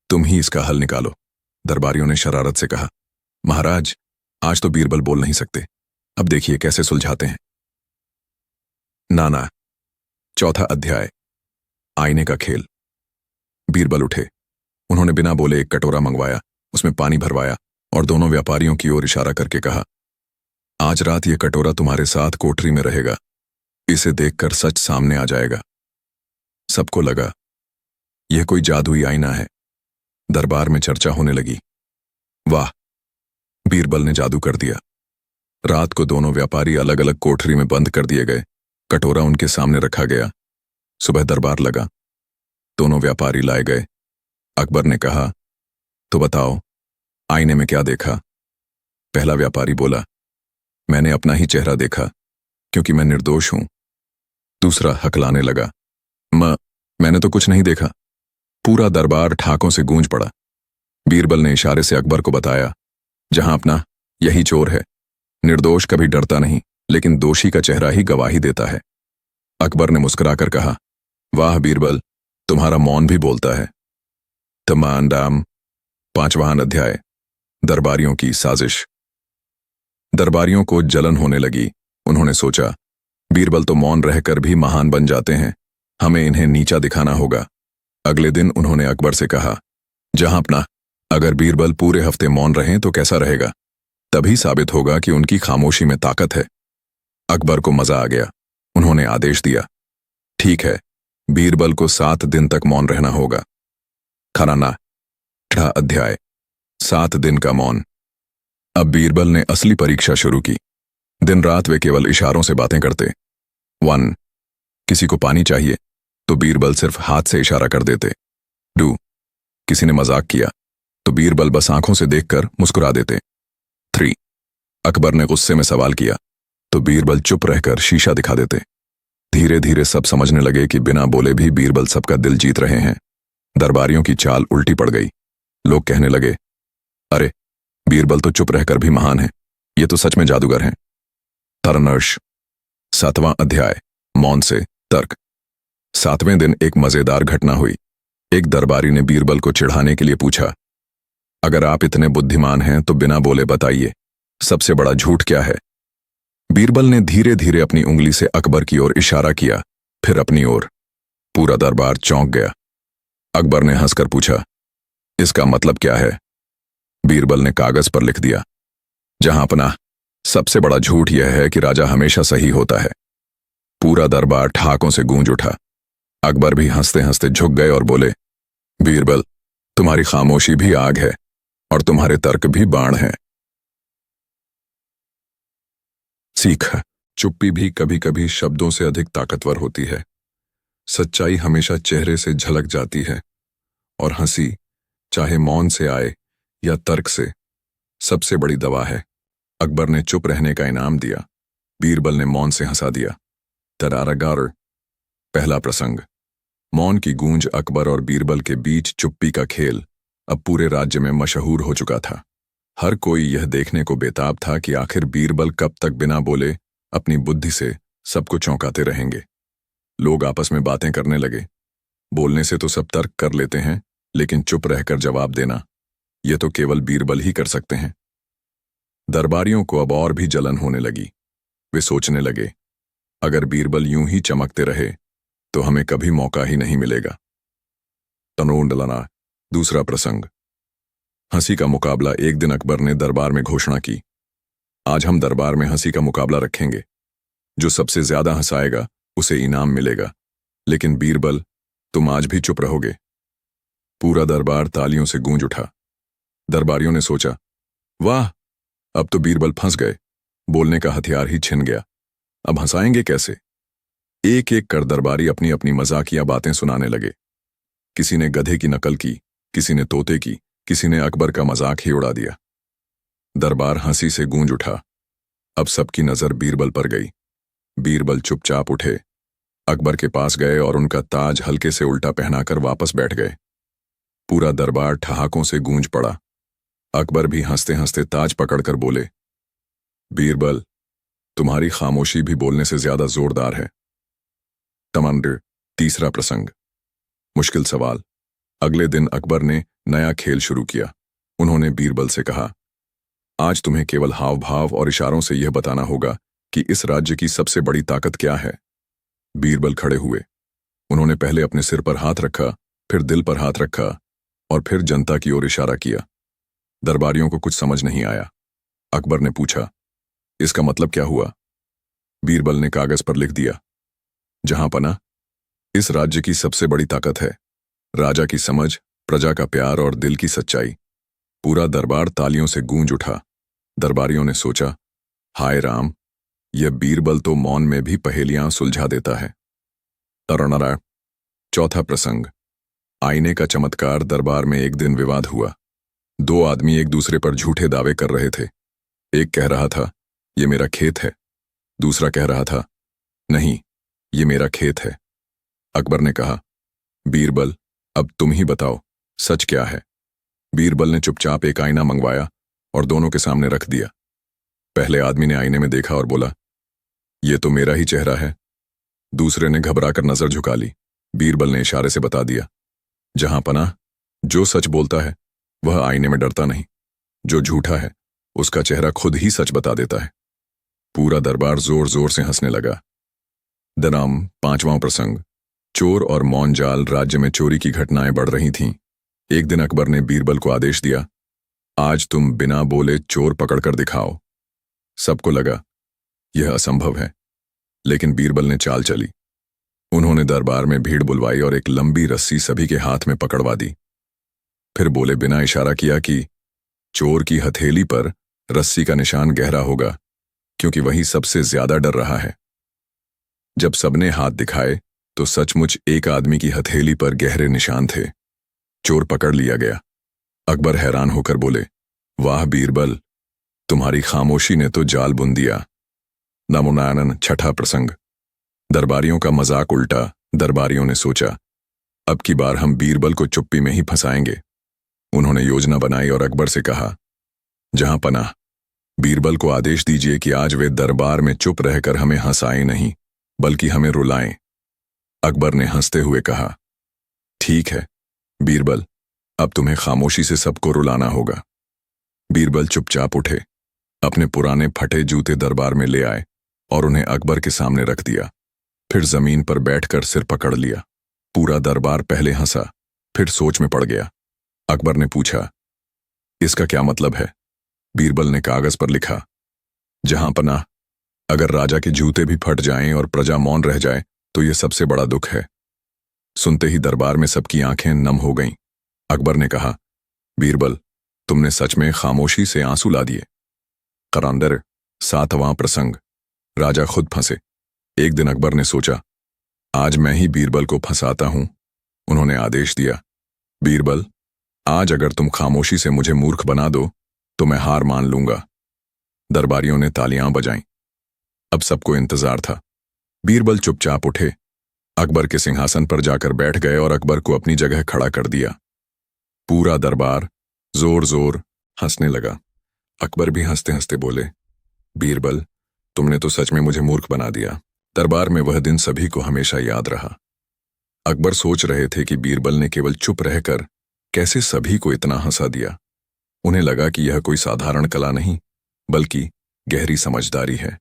तुम ही इसका हल निकालो। दरबारियों ने शरारत से कहा। महाराज, आज तो बीरबल बोल नहीं सकते, अब देखिए कैसे सुलझाते हैं। नाना 4 अध्याय, आईने का खेल। बीरबल उठे। उन्होंने बिना बोले एक कटोरा मंगवाया, उसमें पानी भरवाया और दोनों व्यापारियों की ओर इशारा करके कहा, आज रात ये कटोरा तुम्हारे साथ कोठरी में रहेगा। इसे देखकर सच सामने आ जाएगा। सबको लगा यह कोई जादुई आईना है। दरबार में चर्चा होने लगी। वाह, बीरबल ने जादू कर दिया। रात को दोनों व्यापारी अलग अलग कोठरी में बंद कर दिए गए। कटोरा उनके सामने रखा गया। सुबह दरबार लगा। दोनों व्यापारी लाए गए। अकबर ने कहा, तो बताओ, आईने में क्या देखा? पहला व्यापारी बोला, मैंने अपना ही चेहरा देखा, क्योंकि मैं निर्दोष हूं। दूसरा हकलाने लगा, मैंने तो कुछ नहीं देखा। पूरा दरबार ठाकों से गूंज पड़ा। बीरबल ने इशारे से अकबर को बताया, जहां अपना, यही चोर है। निर्दोष कभी डरता नहीं, लेकिन दोषी का चेहरा ही गवाही देता है। अकबर ने मुस्कुराकर कहा, वाह बीरबल, तुम्हारा मौन भी बोलता है। तमान डाम 5वां अध्याय, दरबारियों की साजिश। दरबारियों को जलन होने लगी। उन्होंने सोचा, बीरबल तो मौन रहकर भी महान बन जाते हैं, हमें इन्हें नीचा दिखाना होगा। अगले दिन उन्होंने अकबर से कहा, जहां अपना, अगर बीरबल पूरे हफ्ते मौन रहें तो कैसा रहेगा? तभी साबित होगा कि उनकी खामोशी में ताकत है। अकबर को मजा आ गया। उन्होंने आदेश दिया, ठीक है, बीरबल को 7 दिन तक मौन रहना होगा। खराना 6 अध्याय, 7 दिन का मौन। अब बीरबल ने असली परीक्षा शुरू की। दिन रात वे केवल इशारों से बातें करते। 1, किसी को पानी चाहिए तो बीरबल सिर्फ हाथ से इशारा कर देते। 2, किसी ने मजाक किया तो बीरबल बस आंखों से देखकर मुस्कुरा देते। 3, अकबर ने गुस्से में सवाल किया तो बीरबल चुप रहकर शीशा दिखा देते। धीरे धीरे सब समझने लगे कि बिना बोले भी बीरबल सबका दिल जीत रहे हैं। दरबारियों की चाल उल्टी पड़ गई। लोग कहने लगे, अरे, बीरबल तो चुप रहकर भी महान है, ये तो सच में जादूगर हैं। तरनर्श 7वां अध्याय, मौन से तर्क। 7वें दिन एक मजेदार घटना हुई। एक दरबारी ने बीरबल को चिढ़ाने के लिए पूछा, अगर आप इतने बुद्धिमान हैं तो बिना बोले बताइए, सबसे बड़ा झूठ क्या है? बीरबल ने धीरे धीरे अपनी उंगली से अकबर की ओर इशारा किया, फिर अपनी ओर। पूरा दरबार चौंक गया। अकबर ने हंसकर पूछा, इसका मतलब क्या है? बीरबल ने कागज पर लिख दिया, जहां अपना, सबसे बड़ा झूठ यह है कि राजा हमेशा सही होता है। पूरा दरबार ठाकों से गूंज उठा। अकबर भी हंसते हंसते झुक गए और बोले, बीरबल, तुम्हारी खामोशी भी आग है और तुम्हारे तर्क भी बाण हैं। सीख, चुप्पी भी कभी कभी शब्दों से अधिक ताकतवर होती है। सच्चाई हमेशा चेहरे से झलक जाती है और हंसी, चाहे मौन से आए या तर्क से, सबसे बड़ी दवा है। अकबर ने चुप रहने का इनाम दिया। बीरबल ने मौन से हंसा दिया। तरारागार। पहला प्रसंग। मौन की गूंज अकबर और बीरबल के बीच चुप्पी का खेल अब पूरे राज्य में मशहूर हो चुका था। हर कोई यह देखने को बेताब था कि आखिर बीरबल कब तक बिना बोले अपनी बुद्धि से सबको चौंकाते रहेंगे। लोग आपस में बातें करने लगे। बोलने से तो सब तर्क कर लेते हैं, लेकिन चुप रहकर जवाब देना, यह तो केवल बीरबल ही कर सकते हैं। दरबारियों को अब और भी जलन होने लगी। वे सोचने लगे, अगर बीरबल यूं ही चमकते रहे तो हमें कभी मौका ही नहीं मिलेगा। तनोंडलना। दूसरा प्रसंग। हंसी का मुकाबला। एक दिन अकबर ने दरबार में घोषणा की, आज हम दरबार में हंसी का मुकाबला रखेंगे। जो सबसे ज्यादा हंसाएगा उसे इनाम मिलेगा। लेकिन बीरबल, तुम आज भी चुप रहोगे। पूरा दरबार तालियों से गूंज उठा। दरबारियों ने सोचा, वाह, अब तो बीरबल फंस गए। बोलने का हथियार ही छिन गया। अब हंसाएंगे कैसे? एक एक कर दरबारी अपनी अपनी मजाकिया बातें सुनाने लगे। किसी ने गधे की नकल की, किसी ने तोते की, किसी ने अकबर का मजाक ही उड़ा दिया। दरबार हंसी से गूंज उठा। अब सबकी नजर बीरबल पर गई। बीरबल चुपचाप उठे, अकबर के पास गए और उनका ताज हल्के से उल्टा पहनाकर वापस बैठ गए। पूरा दरबार ठहाकों से गूंज पड़ा। अकबर भी हंसते हंसते ताज पकड़कर बोले, बीरबल, तुम्हारी खामोशी भी बोलने से ज्यादा जोरदार है। तमंडर। तीसरा प्रसंग। मुश्किल सवाल। अगले दिन अकबर ने नया खेल शुरू किया। उन्होंने बीरबल से कहा, आज तुम्हें केवल हाव भाव और इशारों से यह बताना होगा कि इस राज्य की सबसे बड़ी ताकत क्या है। बीरबल खड़े हुए। उन्होंने पहले अपने सिर पर हाथ रखा, फिर दिल पर हाथ रखा और फिर जनता की ओर इशारा किया। दरबारियों को कुछ समझ नहीं आया। अकबर ने पूछा, इसका मतलब क्या हुआ? बीरबल ने कागज पर लिख दिया, जहांपना, इस राज्य की सबसे बड़ी ताकत है राजा की समझ, प्रजा का प्यार और दिल की सच्चाई। पूरा दरबार तालियों से गूंज उठा। दरबारियों ने सोचा, हाय राम, यह बीरबल तो मौन में भी पहेलियां सुलझा देता है। तरणरा। चौथा प्रसंग। आईने का चमत्कार। दरबार में एक दिन विवाद हुआ। दो आदमी एक दूसरे पर झूठे दावे कर रहे थे। एक कह रहा था, ये मेरा खेत है। दूसरा कह रहा था, नहीं, ये मेरा खेत है। अकबर ने कहा, बीरबल, अब तुम ही बताओ, सच क्या है? बीरबल ने चुपचाप एक आईना मंगवाया और दोनों के सामने रख दिया। पहले आदमी ने आईने में देखा और बोला, ये तो मेरा ही चेहरा है। दूसरे ने घबराकर नजर झुका ली। बीरबल ने इशारे से बता दिया, जहांपना, जो सच बोलता है वह आईने में डरता नहीं। जो झूठा है उसका चेहरा खुद ही सच बता देता है। पूरा दरबार जोर जोर से हंसने लगा। दराम। पांचवां प्रसंग। चोर और मौनजाल। राज्य में चोरी की घटनाएं बढ़ रही थीं। एक दिन अकबर ने बीरबल को आदेश दिया, आज तुम बिना बोले चोर पकड़कर दिखाओ। सबको लगा यह असंभव है, लेकिन बीरबल ने चाल चली। उन्होंने दरबार में भीड़ बुलवाई और एक लंबी रस्सी सभी के हाथ में पकड़वा दी। फिर बोले, बिना इशारा किया कि चोर की हथेली पर रस्सी का निशान गहरा होगा, क्योंकि वही सबसे ज्यादा डर रहा है। जब सबने हाथ दिखाए तो सचमुच एक आदमी की हथेली पर गहरे निशान थे। चोर पकड़ लिया गया। अकबर हैरान होकर बोले, वाह बीरबल, तुम्हारी खामोशी ने तो जाल बुन दिया। नमोनानन। छठा प्रसंग। दरबारियों का मजाक उल्टा। दरबारियों ने सोचा, अब की बार हम बीरबल को चुप्पी में ही फंसाएंगे। उन्होंने योजना बनाई और अकबर से कहा, जहांपनाह, बीरबल को आदेश दीजिए कि आज वे दरबार में चुप रहकर हमें हंसाएं नहीं, बल्कि हमें रुलाएं। अकबर ने हंसते हुए कहा, ठीक है बीरबल, अब तुम्हें खामोशी से सबको रुलाना होगा। बीरबल चुपचाप उठे, अपने पुराने फटे जूते दरबार में ले आए और उन्हें अकबर के सामने रख दिया। फिर जमीन पर बैठकर सिर पकड़ लिया। पूरा दरबार पहले हंसा, फिर सोच में पड़ गया। अकबर ने पूछा, इसका क्या मतलब है? बीरबल ने कागज पर लिखा, जहांपनाह, अगर राजा के जूते भी फट जाएं और प्रजा मौन रह जाए तो यह सबसे बड़ा दुख है। सुनते ही दरबार में सबकी आंखें नम हो गईं। अकबर ने कहा, बीरबल, तुमने सच में खामोशी से आंसू ला दिए। करांदर। सातवां प्रसंग। राजा खुद फंसे। एक दिन अकबर ने सोचा, आज मैं ही बीरबल को फंसाता हूं। उन्होंने आदेश दिया, बीरबल, आज अगर तुम खामोशी से मुझे मूर्ख बना दो तो मैं हार मान लूंगा। दरबारियों ने तालियां बजाईं। अब सबको इंतजार था। बीरबल चुपचाप उठे, अकबर के सिंहासन पर जाकर बैठ गए और अकबर को अपनी जगह खड़ा कर दिया। पूरा दरबार जोर जोर हंसने लगा। अकबर भी हंसते हंसते बोले, बीरबल, तुमने तो सच में मुझे मूर्ख बना दिया। दरबार में वह दिन सभी को हमेशा याद रहा। अकबर सोच रहे थे कि बीरबल ने केवल चुप रहकर कैसे सभी को इतना हंसा दिया। उन्हें लगा कि यह कोई साधारण कला नहीं, बल्कि गहरी समझदारी है।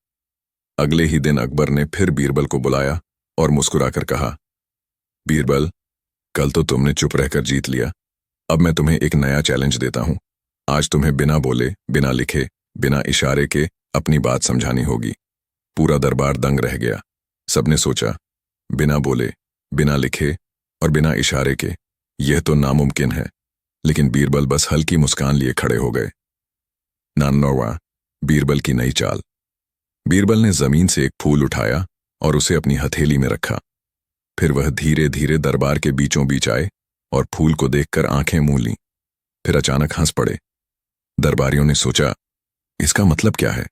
अगले ही दिन अकबर ने फिर बीरबल को बुलाया और मुस्कुराकर कहा, बीरबल, कल तो तुमने चुप रहकर जीत लिया। अब मैं तुम्हें एक नया चैलेंज देता हूं। आज तुम्हें बिना बोले, बिना लिखे, बिना इशारे के अपनी बात समझानी होगी। पूरा दरबार दंग रह गया। सबने सोचा, बिना बोले, बिना लिखे और बिना इशारे के, यह तो नामुमकिन है। लेकिन बीरबल बस हल्की मुस्कान लिए खड़े हो गए। नानौवा, बीरबल की नई चाल। बीरबल ने जमीन से एक फूल उठाया और उसे अपनी हथेली में रखा। फिर वह धीरे धीरे दरबार के बीचों बीच आए और फूल को देखकर आंखें मूंद लीं। फिर अचानक हंस पड़े। दरबारियों ने सोचा, इसका मतलब क्या है?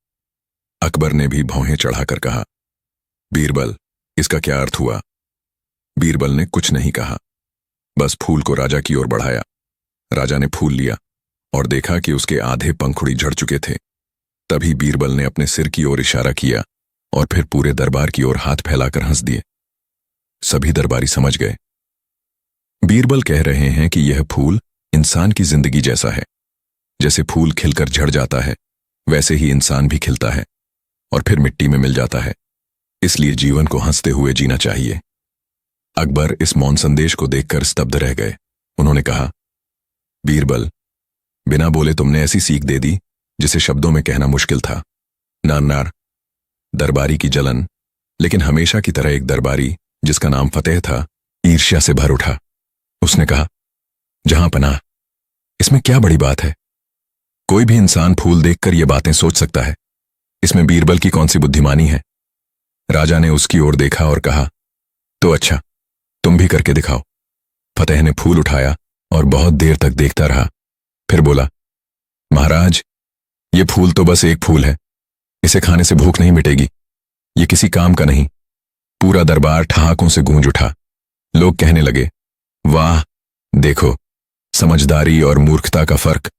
अकबर ने भी भौहें चढ़ाकर कहा, बीरबल, इसका क्या अर्थ हुआ? बीरबल ने कुछ नहीं कहा, बस फूल को राजा की ओर बढ़ाया। राजा ने फूल लिया और देखा कि उसके आधे पंखुड़ी झड़ चुके थे। तभी बीरबल ने अपने सिर की ओर इशारा किया और फिर पूरे दरबार की ओर हाथ फैलाकर हंस दिए। सभी दरबारी समझ गए। बीरबल कह रहे हैं कि यह फूल इंसान की जिंदगी जैसा है। जैसे फूल खिलकर झड़ जाता है, वैसे ही इंसान भी खिलता है और फिर मिट्टी में मिल जाता है। इसलिए जीवन को हंसते हुए जीना चाहिए। अकबर इस मौन संदेश को देखकर स्तब्ध रह गए। उन्होंने कहा, बीरबल, बिना बोले तुमने ऐसी सीख दे दी जिसे शब्दों में कहना मुश्किल था। नार दरबारी की जलन, लेकिन हमेशा की तरह एक दरबारी जिसका नाम फतेह था, ईर्ष्या से भर उठा। उसने कहा, जहां पनाह, इसमें क्या बड़ी बात है? कोई भी इंसान फूल देखकर ये बातें सोच सकता है। इसमें बीरबल की कौन सी बुद्धिमानी है? राजा ने उसकी ओर देखा और कहा, तो अच्छा, तुम भी करके दिखाओ। फतेह ने फूल उठाया और बहुत देर तक देखता रहा। फिर बोला, महाराज, ये फूल तो बस एक फूल है। इसे खाने से भूख नहीं मिटेगी। ये किसी काम का नहीं। पूरा दरबार ठहाकों से गूंज उठा। लोग कहने लगे, वाह, देखो, समझदारी और मूर्खता का फर्क।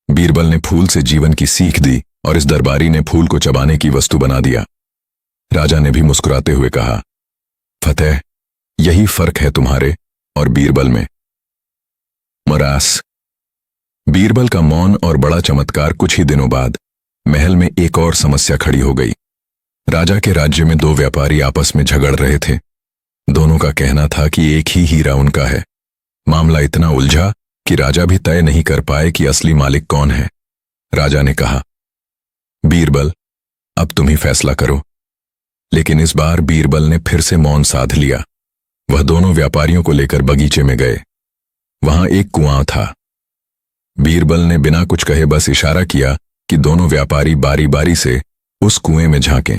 बीरबल ने फूल से जीवन की सीख दी और इस दरबारी ने फूल को चबाने की वस्तु बना दिया। राजा ने भी मुस्कुराते हुए कहा, फतेह, यही फर्क है तुम्हारे और बीरबल में। मरास। बीरबल का मौन और बड़ा चमत्कार कुछ ही दिनों बाद महल में एक और समस्या खड़ी हो गई। राजा के राज्य में दो व्यापारी आपस में झगड़ रहे थे। दोनों का कहना था कि एक ही हीरा उनका है। मामला इतना उलझा कि राजा भी तय नहीं कर पाए कि असली मालिक कौन है। राजा ने कहा, बीरबल, अब तुम ही फैसला करो। लेकिन इस बार बीरबल ने फिर से मौन साध लिया। वह दोनों व्यापारियों को लेकर बगीचे में गए। वहां एक कुआं था। बीरबल ने बिना कुछ कहे बस इशारा किया कि दोनों व्यापारी बारी बारी से उस कुएं में झांकें।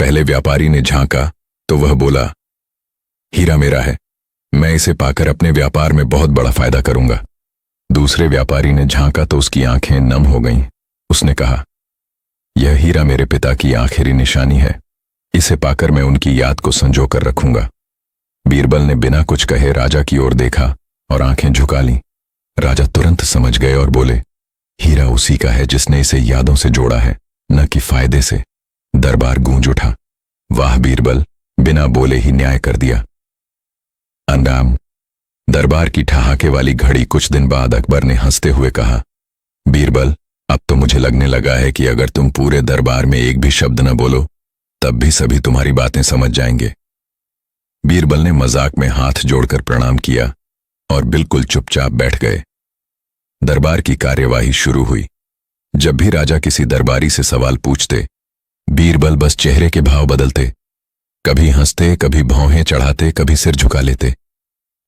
पहले व्यापारी ने झांका तो वह बोला, हीरा मेरा है, मैं इसे पाकर अपने व्यापार में बहुत बड़ा फायदा करूंगा। दूसरे व्यापारी ने झांका तो उसकी आंखें नम हो गईं। उसने कहा, यह हीरा मेरे पिता की आखिरी निशानी है। इसे पाकर मैं उनकी याद को संजो कर रखूंगा। बीरबल ने बिना कुछ कहे राजा की ओर देखा और आंखें झुका लीं। राजा तुरंत समझ गए और बोले, हीरा उसी का है जिसने इसे यादों से जोड़ा है, न कि फायदे से। दरबार गूंज उठा। वाह बीरबल, बिना बोले ही न्याय कर दिया। अंदाम। दरबार की ठहाके वाली घड़ी कुछ दिन बाद अकबर ने हंसते हुए कहा, बीरबल, अब तो मुझे लगने लगा है कि अगर तुम पूरे दरबार में एक भी शब्द न बोलो तब भी सभी तुम्हारी बातें समझ जाएंगे। बीरबल ने मजाक में हाथ जोड़कर प्रणाम किया और बिल्कुल चुपचाप बैठ गए। दरबार की कार्यवाही शुरू हुई। जब भी राजा किसी दरबारी से सवाल पूछते, बीरबल बस चेहरे के भाव बदलते। कभी हंसते, कभी भौहें चढ़ाते, कभी सिर झुका लेते।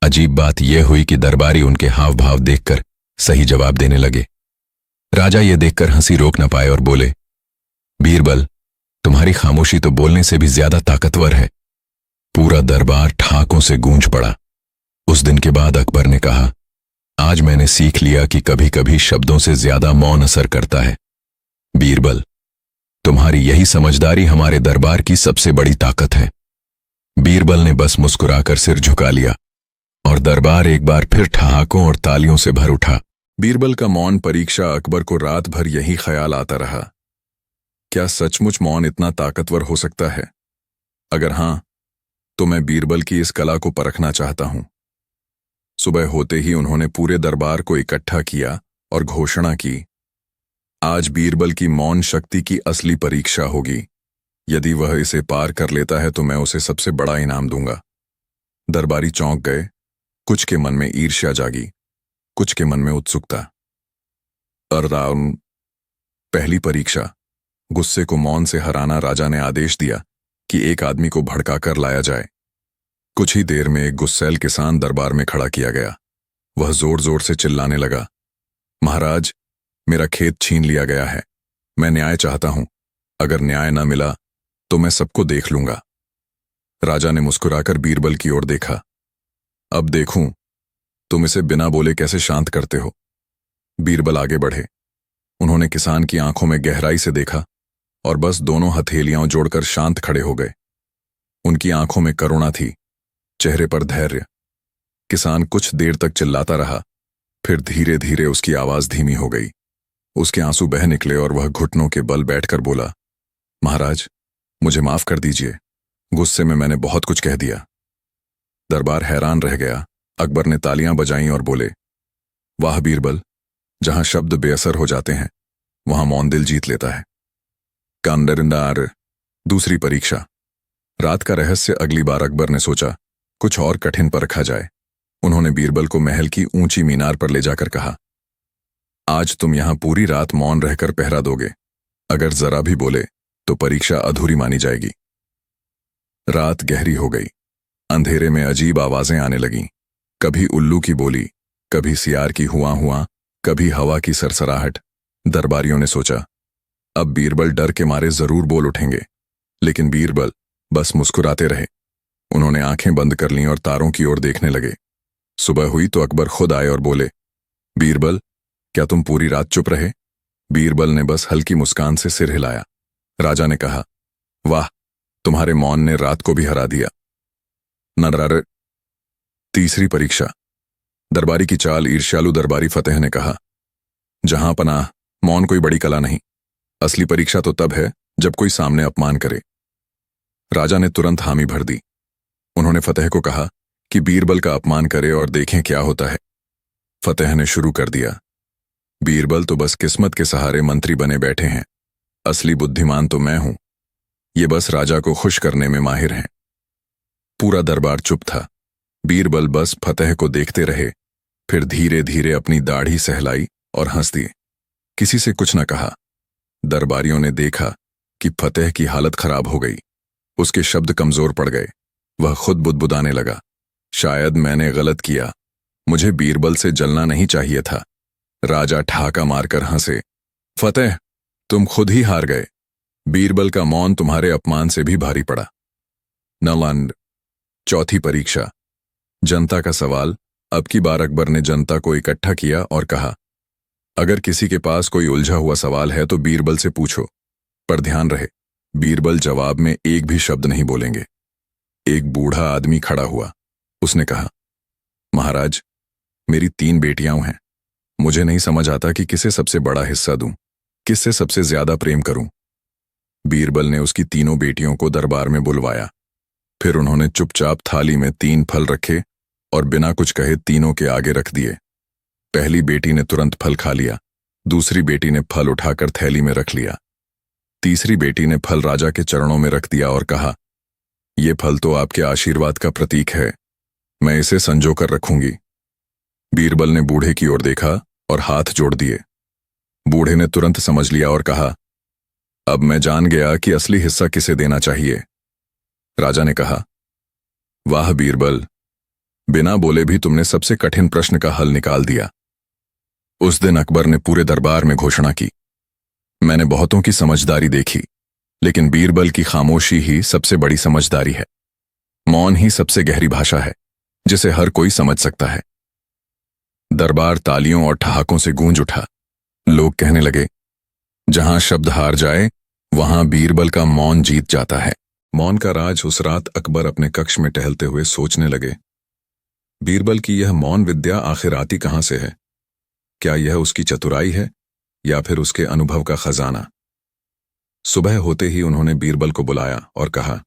अजीब बात यह हुई कि दरबारी उनके हाव भाव देखकर सही जवाब देने लगे। राजा ये देखकर हंसी रोक न पाए और बोले, बीरबल, तुम्हारी खामोशी तो बोलने से भी ज्यादा ताकतवर है। पूरा दरबार ठहाकों से गूंज पड़ा। उस दिन के बाद अकबर ने कहा, आज मैंने सीख लिया कि कभी कभी शब्दों से ज्यादा मौन असर करता है। बीरबल, तुम्हारी यही समझदारी हमारे दरबार की सबसे बड़ी ताकत है। बीरबल ने बस मुस्कुराकर सिर झुका लिया और दरबार एक बार फिर ठहाकों और तालियों से भर उठा। बीरबल का मौन परीक्षा अकबर को रात भर यही ख्याल आता रहा, क्या सचमुच मौन इतना ताकतवर हो सकता है? अगर हां, तो मैं बीरबल की इस कला को परखना चाहता हूं। सुबह होते ही उन्होंने पूरे दरबार को इकट्ठा किया और घोषणा की, आज बीरबल की मौन शक्ति की असली परीक्षा होगी। यदि वह इसे पार कर लेता है तो मैं उसे सबसे बड़ा इनाम दूंगा। दरबारी चौंक गए। कुछ के मन में ईर्ष्या जागी, कुछ के मन में उत्सुकता। अरदान। पहली परीक्षा। गुस्से को मौन से हराना। राजा ने आदेश दिया कि एक आदमी को भड़का कर लाया जाए। कुछ ही देर में एक गुस्सैल किसान दरबार में खड़ा किया गया। वह जोर जोर से चिल्लाने लगा, महाराज, मेरा खेत छीन लिया गया है। मैं न्याय चाहता हूं। अगर न्याय न मिला तो मैं सबको देख लूंगा। राजा ने मुस्कुराकर बीरबल की ओर देखा। अब देखूं तुम इसे बिना बोले कैसे शांत करते हो। बीरबल आगे बढ़े। उन्होंने किसान की आंखों में गहराई से देखा और बस दोनों हथेलियां जोड़कर शांत खड़े हो गए। उनकी आंखों में करुणा थी, चेहरे पर धैर्य। किसान कुछ देर तक चिल्लाता रहा, फिर धीरे धीरे उसकी आवाज धीमी हो गई। उसके आंसू बह निकले और वह घुटनों के बल बैठकर बोला, महाराज, मुझे माफ कर दीजिए। गुस्से में मैंने बहुत कुछ कह दिया। दरबार हैरान रह गया। अकबर ने तालियां बजाईं और बोले, वाह बीरबल, जहां शब्द बेअसर हो जाते हैं वहां मौन दिल जीत लेता है। कांडरिंदार दूसरी परीक्षा। रात का रहस्य अगली बार अकबर ने सोचा कुछ और कठिन पर रखा जाए। उन्होंने बीरबल को महल की ऊंची मीनार पर ले जाकर कहा, आज तुम यहां पूरी रात मौन रहकर पहरा दोगे। अगर जरा भी बोले तो परीक्षा अधूरी मानी जाएगी। रात गहरी हो गई। अंधेरे में अजीब आवाजें आने लगीं। कभी उल्लू की बोली, कभी सियार की हुआ हुआ, कभी हवा की सरसराहट। दरबारियों ने सोचा अब बीरबल डर के मारे जरूर बोल उठेंगे, लेकिन बीरबल बस मुस्कुराते रहे। उन्होंने आंखें बंद कर लीं और तारों की ओर देखने लगे। सुबह हुई तो अकबर खुद आए और बोले, बीरबल, क्या तुम पूरी रात चुप रहे? बीरबल ने बस हल्की मुस्कान से सिर हिलाया। राजा ने कहा, वाह, तुम्हारे मौन ने रात को भी हरा दिया। नरर तीसरी परीक्षा। दरबारी की चाल ईर्ष्यालु दरबारी फतेह ने कहा, जहां पनाह, मौन कोई बड़ी कला नहीं। असली परीक्षा तो तब है जब कोई सामने अपमान करे। राजा ने तुरंत हामी भर दी। उन्होंने फतेह को कहा कि बीरबल का अपमान करे और देखें क्या होता है। फतेह ने शुरू कर दिया, बीरबल तो बस किस्मत के सहारे मंत्री बने बैठे हैं। असली बुद्धिमान तो मैं हूं। ये बस राजा को खुश करने में माहिर हैं। पूरा दरबार चुप था। बीरबल बस फतेह को देखते रहे, फिर धीरे धीरे अपनी दाढ़ी सहलाई और हंस दिए। किसी से कुछ न कहा। दरबारियों ने देखा कि फतेह की हालत खराब हो गई। उसके शब्द कमजोर पड़ गए। वह खुद बुदबुदाने लगा, शायद मैंने गलत किया। मुझे बीरबल से जलना नहीं चाहिए था। राजा ठहाका मारकर हंसे, फतेह, तुम खुद ही हार गए। बीरबल का मौन तुम्हारे अपमान से भी भारी पड़ा। नलंद चौथी परीक्षा। जनता का सवाल। अब की बार अकबर ने जनता को इकट्ठा किया और कहा, अगर किसी के पास कोई उलझा हुआ सवाल है तो बीरबल से पूछो, पर ध्यान रहे, बीरबल जवाब में एक भी शब्द नहीं बोलेंगे। एक बूढ़ा आदमी खड़ा हुआ। उसने कहा, महाराज, मेरी 3 बेटियां हैं। मुझे नहीं समझ आता कि किसे सबसे बड़ा हिस्सा दूं, किससे सबसे ज्यादा प्रेम करूं। बीरबल ने उसकी 3 बेटियों को दरबार में बुलवाया। फिर उन्होंने चुपचाप थाली में 3 फल रखे और बिना कुछ कहे तीनों के आगे रख दिए। पहली बेटी ने तुरंत फल खा लिया, दूसरी बेटी ने फल उठाकर थैली में रख लिया, तीसरी बेटी ने फल राजा के चरणों में रख दिया और कहा, यह फल तो आपके आशीर्वाद का प्रतीक है, मैं इसे संजो कर रखूंगी। बीरबल ने बूढ़े की ओर देखा और हाथ जोड़ दिए। बूढ़े ने तुरंत समझ लिया और कहा, अब मैं जान गया कि असली हिस्सा किसे देना चाहिए। राजा ने कहा, वाह बीरबल, बिना बोले भी तुमने सबसे कठिन प्रश्न का हल निकाल दिया। उस दिन अकबर ने पूरे दरबार में घोषणा की, मैंने बहुतों की समझदारी देखी, लेकिन बीरबल की खामोशी ही सबसे बड़ी समझदारी है। मौन ही सबसे गहरी भाषा है जिसे हर कोई समझ सकता है। दरबार तालियों और ठहाकों से गूंज उठा। लोग कहने लगे, जहां शब्द हार जाए वहां बीरबल का मौन जीत जाता है। मौन का राज। उस रात अकबर अपने कक्ष में टहलते हुए सोचने लगे, बीरबल की यह मौन विद्या आखिर आती कहां से है? क्या यह उसकी चतुराई है या फिर उसके अनुभव का खजाना? सुबह होते ही उन्होंने बीरबल को बुलाया और कहा,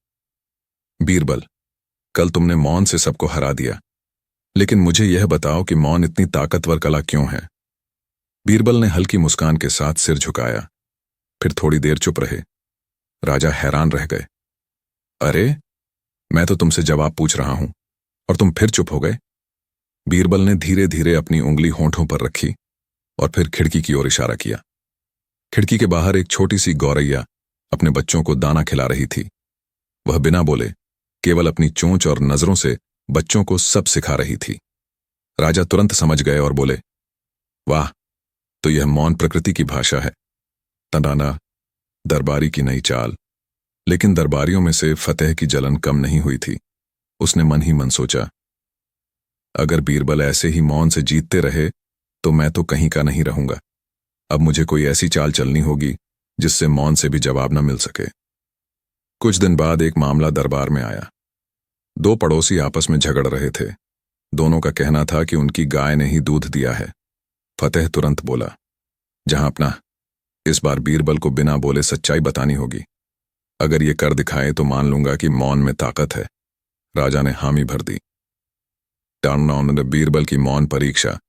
बीरबल, कल तुमने मौन से सबको हरा दिया, लेकिन मुझे यह बताओ कि मौन इतनी ताकतवर कला क्यों है? बीरबल ने हल्की मुस्कान के साथ सिर झुकाया, फिर थोड़ी देर चुप रहे। राजा हैरान रह गए। अरे, मैं तो तुमसे जवाब पूछ रहा हूं और तुम फिर चुप हो गए। बीरबल ने धीरे धीरे अपनी उंगली होंठों पर रखी और फिर खिड़की की ओर इशारा किया। खिड़की के बाहर एक छोटी सी गौरैया अपने बच्चों को दाना खिला रही थी। वह बिना बोले केवल अपनी चोंच और नजरों से बच्चों को सब सिखा रही थी। राजा तुरंत समझ गए और बोले, वाह, तो यह मौन प्रकृति की भाषा है। तनाना, दरबारी की नई चाल। लेकिन दरबारियों में से फतेह की जलन कम नहीं हुई थी। उसने मन ही मन सोचा, अगर बीरबल ऐसे ही मौन से जीतते रहे तो मैं तो कहीं का नहीं रहूंगा। अब मुझे कोई ऐसी चाल चलनी होगी जिससे मौन से भी जवाब न मिल सके। कुछ दिन बाद एक मामला दरबार में आया। दो पड़ोसी आपस में झगड़ रहे थे। दोनों का कहना था कि उनकी गाय ने ही दूध दिया है। फतेह तुरंत बोला, जहां अपना, इस बार बीरबल को बिना बोले सच्चाई बतानी होगी। अगर ये कर दिखाए तो मान लूंगा कि मौन में ताकत है। राजा ने हामी भर दी। ने बीरबल की मौन परीक्षा।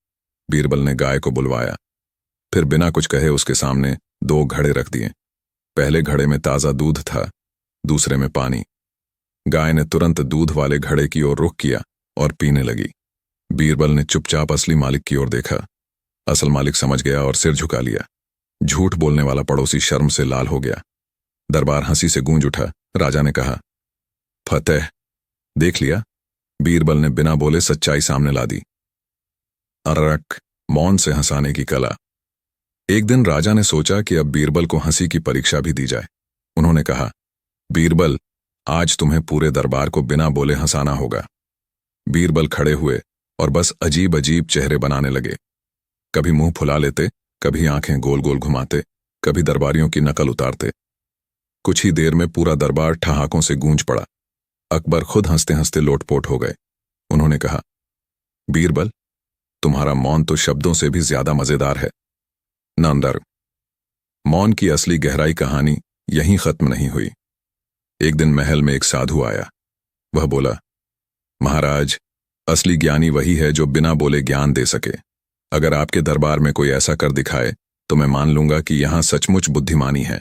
बीरबल ने गाय को बुलवाया, फिर बिना कुछ कहे उसके सामने दो घड़े रख दिए। पहले घड़े में ताजा दूध था, दूसरे में पानी। गाय ने तुरंत दूध वाले घड़े की ओर रुख किया और पीने लगी। बीरबल ने चुपचाप असली मालिक की ओर देखा। असल मालिक समझ गया और सिर झुका लिया। झूठ बोलने वाला पड़ोसी शर्म से लाल हो गया। दरबार हंसी से गूंज उठा। राजा ने कहा, फतेह, देख लिया, बीरबल ने बिना बोले सच्चाई सामने ला दी। अरक, मौन से हंसाने की कला। एक दिन राजा ने सोचा कि अब बीरबल को हंसी की परीक्षा भी दी जाए। उन्होंने कहा, बीरबल, आज तुम्हें पूरे दरबार को बिना बोले हंसाना होगा। बीरबल खड़े हुए और बस अजीब अजीब चेहरे बनाने लगे। कभी मुंह फुला लेते, कभी आंखें गोल गोल घुमाते, कभी दरबारियों की नकल उतारते। कुछ ही देर में पूरा दरबार ठहाकों से गूंज पड़ा। अकबर खुद हंसते हंसते लोटपोट हो गए। उन्होंने कहा, बीरबल, तुम्हारा मौन तो शब्दों से भी ज्यादा मजेदार है। नंदर, मौन की असली गहराई कहानी यहीं खत्म नहीं हुई। एक दिन महल में एक साधु आया। वह बोला, महाराज, असली ज्ञानी वही है जो बिना बोले ज्ञान दे सके। अगर आपके दरबार में कोई ऐसा कर दिखाए तो मैं मान लूंगा कि यहां सचमुच बुद्धिमानी है।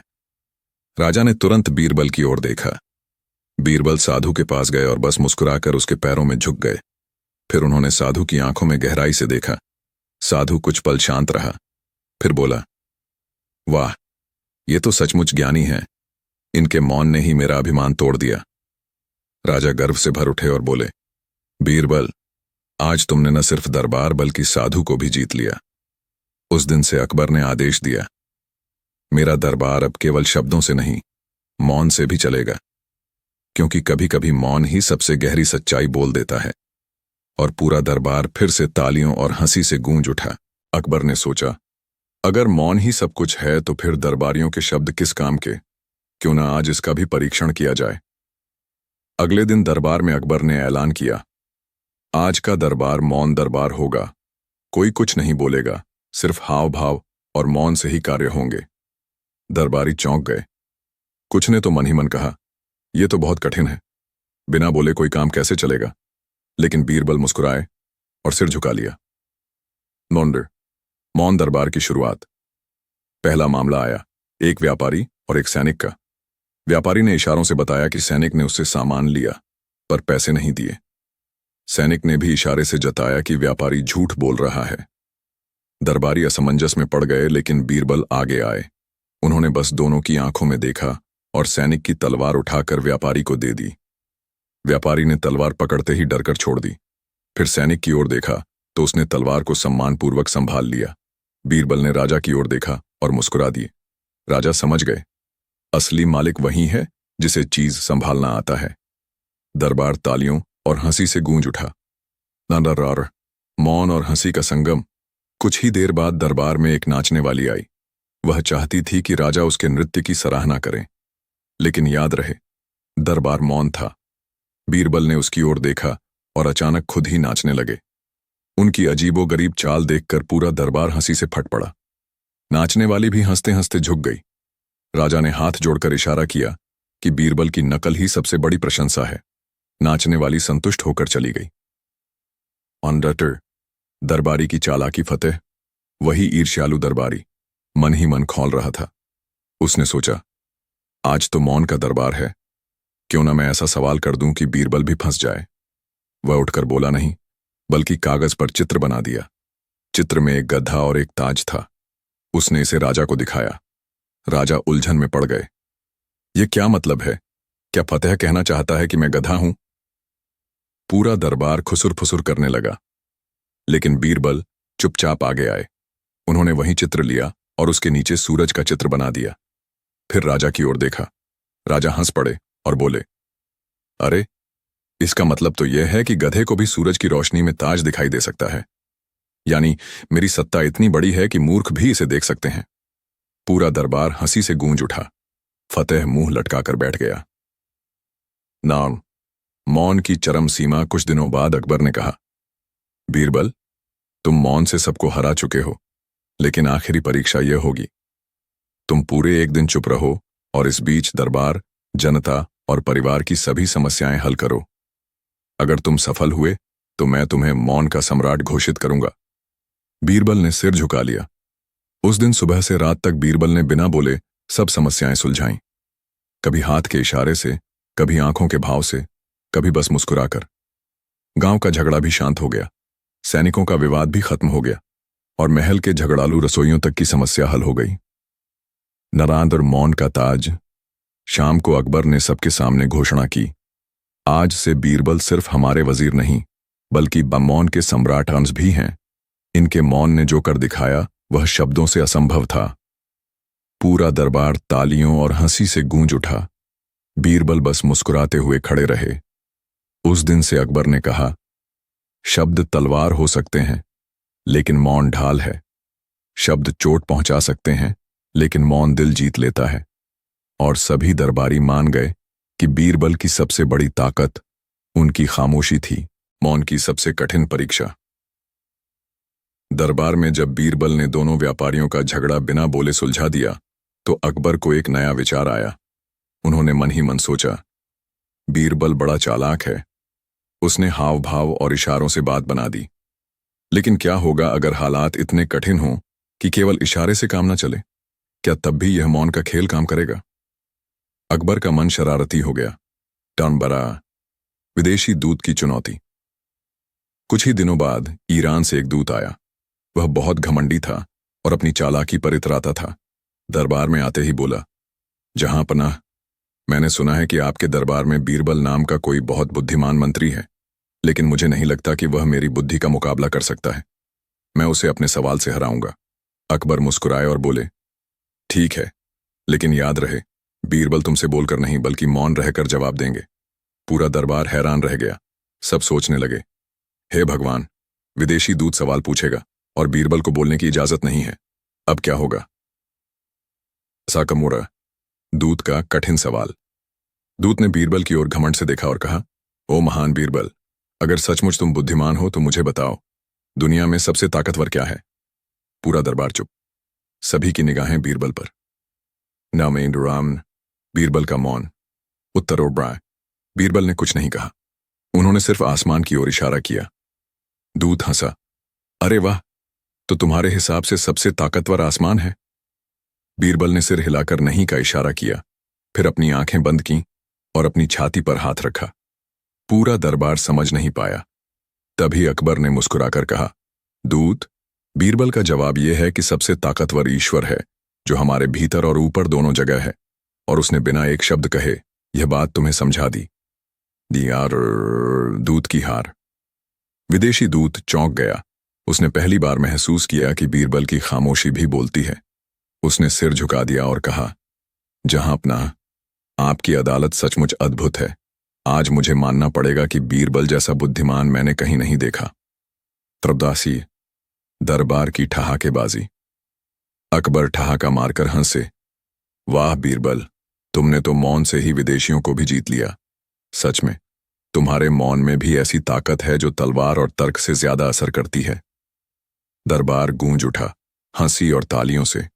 राजा ने तुरंत बीरबल की ओर देखा। बीरबल साधु के पास गए और बस मुस्कुराकर उसके पैरों में झुक गए। फिर उन्होंने साधु की आंखों में गहराई से देखा। साधु कुछ पल शांत रहा, फिर बोला, वाह, ये तो सचमुच ज्ञानी हैं। इनके मौन ने ही मेरा अभिमान तोड़ दिया। राजा गर्व से भर उठे और बोले, बीरबल, आज तुमने न सिर्फ दरबार बल्कि साधु को भी जीत लिया। उस दिन से अकबर ने आदेश दिया, मेरा दरबार अब केवल शब्दों से नहीं, मौन से भी चलेगा। क्योंकि कभी कभी मौन ही सबसे गहरी सच्चाई बोल देता है। और पूरा दरबार फिर से तालियों और हंसी से गूंज उठा। अकबर ने सोचा, अगर मौन ही सब कुछ है तो फिर दरबारियों के शब्द किस काम के? क्यों ना आज इसका भी परीक्षण किया जाए। अगले दिन दरबार में अकबर ने ऐलान किया, आज का दरबार मौन दरबार होगा। कोई कुछ नहीं बोलेगा, सिर्फ हाव भाव और मौन से ही कार्य होंगे। दरबारी चौंक गए। कुछ ने तो मन ही मन कहा, यह तो बहुत कठिन है, बिना बोले कोई काम कैसे चलेगा। लेकिन बीरबल मुस्कुराए और सिर झुका लिया। नोंडर, मौन दरबार की शुरुआत। पहला मामला आया, एक व्यापारी और एक सैनिक का। व्यापारी ने इशारों से बताया कि सैनिक ने उससे सामान लिया पर पैसे नहीं दिए। सैनिक ने भी इशारे से जताया कि व्यापारी झूठ बोल रहा है। दरबारी असमंजस में पड़ गए, लेकिन बीरबल आगे आए। उन्होंने बस दोनों की आंखों में देखा और सैनिक की तलवार उठाकर व्यापारी को दे दी। व्यापारी ने तलवार पकड़ते ही डरकर छोड़ दी। फिर सैनिक की ओर देखा तो उसने तलवार को सम्मानपूर्वक संभाल लिया। बीरबल ने राजा की ओर देखा और मुस्कुरा दिए। राजा समझ गए, असली मालिक वही है जिसे चीज संभालना आता है। दरबार तालियों और हंसी से गूंज उठा। नंदर, मौन और हंसी का संगम। कुछ ही देर बाद दरबार में एक नाचने वाली आई। वह चाहती थी कि राजा उसके नृत्य की सराहना करें, लेकिन याद रहे, दरबार मौन था। बीरबल ने उसकी ओर देखा और अचानक खुद ही नाचने लगे। उनकी अजीबोगरीब चाल देखकर पूरा दरबार हंसी से फट पड़ा। नाचने वाली भी हंसते हंसते झुक गई। राजा ने हाथ जोड़कर इशारा किया कि बीरबल की नकल ही सबसे बड़ी प्रशंसा है। नाचने वाली संतुष्ट होकर चली गई। ऑनडटर, दरबारी की चालाकी फतेह। वही ईर्ष्यालु दरबारी मन ही मन खौल रहा था। उसने सोचा, आज तो मौन का दरबार है, क्यों ना मैं ऐसा सवाल कर दूं कि बीरबल भी फंस जाए। वह उठकर बोला नहीं, बल्कि कागज पर चित्र बना दिया। चित्र में एक गधा और एक ताज था। उसने इसे राजा को दिखाया। राजा उलझन में पड़ गए। यह क्या मतलब है? क्या फतेह कहना चाहता है कि मैं गधा हूं? पूरा दरबार खुसुर फुसुर करने लगा। लेकिन बीरबल चुपचाप आगे आए। उन्होंने वही चित्र लिया और उसके नीचे सूरज का चित्र बना दिया। फिर राजा की ओर देखा। राजा हंस पड़े और बोले, अरे, इसका मतलब तो यह है कि गधे को भी सूरज की रोशनी में ताज दिखाई दे सकता है। यानी मेरी सत्ता इतनी बड़ी है कि मूर्ख भी इसे देख सकते हैं। पूरा दरबार हंसी से गूंज उठा। फतेह मुंह लटकाकर बैठ गया। नाम मौन की चरम सीमा कुछ दिनों बाद अकबर ने कहा, बीरबल, तुम मौन से सबको हरा चुके हो, लेकिन आखिरी परीक्षा यह होगी। तुम पूरे एक दिन चुप रहो और इस बीच दरबार, जनता और परिवार की सभी समस्याएं हल करो। अगर तुम सफल हुए तो मैं तुम्हें मौन का सम्राट घोषित करूंगा। बीरबल ने सिर झुका लिया। उस दिन सुबह से रात तक बीरबल ने बिना बोले सब समस्याएं सुलझाईं। कभी हाथ के इशारे से, कभी आंखों के भाव से, कभी बस मुस्कुराकर। गांव का झगड़ा भी शांत हो गया, सैनिकों का विवाद भी खत्म हो गया और महल के झगड़ालू रसोइयों तक की समस्या हल हो गई। नरांद और मौन का ताज। शाम को अकबर ने सबके सामने घोषणा की, आज से बीरबल सिर्फ हमारे वजीर नहीं बल्कि मौन के सम्राट अंश भी हैं। इनके मौन ने जो कर दिखाया वह शब्दों से असंभव था। पूरा दरबार तालियों और हंसी से गूंज उठा। बीरबल बस मुस्कुराते हुए खड़े रहे। उस दिन से अकबर ने कहा, शब्द तलवार हो सकते हैं लेकिन मौन ढाल है। शब्द चोट पहुंचा सकते हैं लेकिन मौन दिल जीत लेता है। और सभी दरबारी मान गए कि बीरबल की सबसे बड़ी ताकत उनकी खामोशी थी। मौन की सबसे कठिन परीक्षा। दरबार में जब बीरबल ने दोनों व्यापारियों का झगड़ा बिना बोले सुलझा दिया तो अकबर को एक नया विचार आया। उन्होंने मन ही मन सोचा, बीरबल बड़ा चालाक है। उसने हाव भाव और इशारों से बात बना दी। लेकिन क्या होगा अगर हालात इतने कठिन हों कि केवल इशारे से काम न चले? क्या तब भी यह मौन का खेल काम करेगा? अकबर का मन शरारती हो गया। टर्न बरा विदेशी दूत की चुनौती। कुछ ही दिनों बाद ईरान से एक दूत आया। वह बहुत घमंडी था और अपनी चालाकी पर इतराता था। दरबार में आते ही बोला, जहां पनाह, मैंने सुना है कि आपके दरबार में बीरबल नाम का कोई बहुत बुद्धिमान मंत्री है, लेकिन मुझे नहीं लगता कि वह मेरी बुद्धि का मुकाबला कर सकता है। मैं उसे अपने सवाल से हराऊंगा। अकबर मुस्कुराए और बोले, ठीक है, लेकिन याद रहे, बीरबल तुमसे बोलकर नहीं बल्कि मौन रहकर जवाब देंगे। पूरा दरबार हैरान रह गया। सब सोचने लगे, हे भगवान, विदेशी दूत सवाल पूछेगा और बीरबल को बोलने की इजाजत नहीं है। अब क्या होगा? साकमोरा, दूत का कठिन सवाल। दूत ने बीरबल की ओर घमंड से देखा और कहा, ओ महान बीरबल, अगर सचमुच तुम बुद्धिमान हो तो मुझे बताओ, दुनिया में सबसे ताकतवर क्या है? पूरा दरबार चुप। सभी की निगाहें बीरबल पर। नामेंद्र राम। बीरबल का मौन। उत्तर और ब्राय। बीरबल ने कुछ नहीं कहा। उन्होंने सिर्फ आसमान की ओर इशारा किया। दूत हंसा, अरे वाह, तो तुम्हारे हिसाब से सबसे ताकतवर आसमान है? बीरबल ने सिर हिलाकर नहीं का इशारा किया, फिर अपनी आंखें बंद कीं और अपनी छाती पर हाथ रखा। पूरा दरबार समझ नहीं पाया। तभी अकबर ने मुस्कुराकर कहा, दूत, बीरबल का जवाब यह है कि सबसे ताकतवर ईश्वर है, जो हमारे भीतर और ऊपर दोनों जगह है, और उसने बिना एक शब्द कहे यह बात तुम्हें समझा दी। यार, दूत की हार। विदेशी दूत चौंक गया। उसने पहली बार महसूस किया कि बीरबल की खामोशी भी बोलती है। उसने सिर झुका दिया और कहा, जहां अपना, आपकी अदालत सचमुच अद्भुत है। आज मुझे मानना पड़ेगा कि बीरबल जैसा बुद्धिमान मैंने कहीं नहीं देखा। त्रबदासी, दरबार की ठहाकेबाजी। अकबर ठहाका मारकर हंसे, वाह बीरबल, तुमने तो मौन से ही विदेशियों को भी जीत लिया। सच में तुम्हारे मौन में भी ऐसी ताकत है जो तलवार और तर्क से ज्यादा असर करती है। दरबार गूंज उठा, हंसी और तालियों से।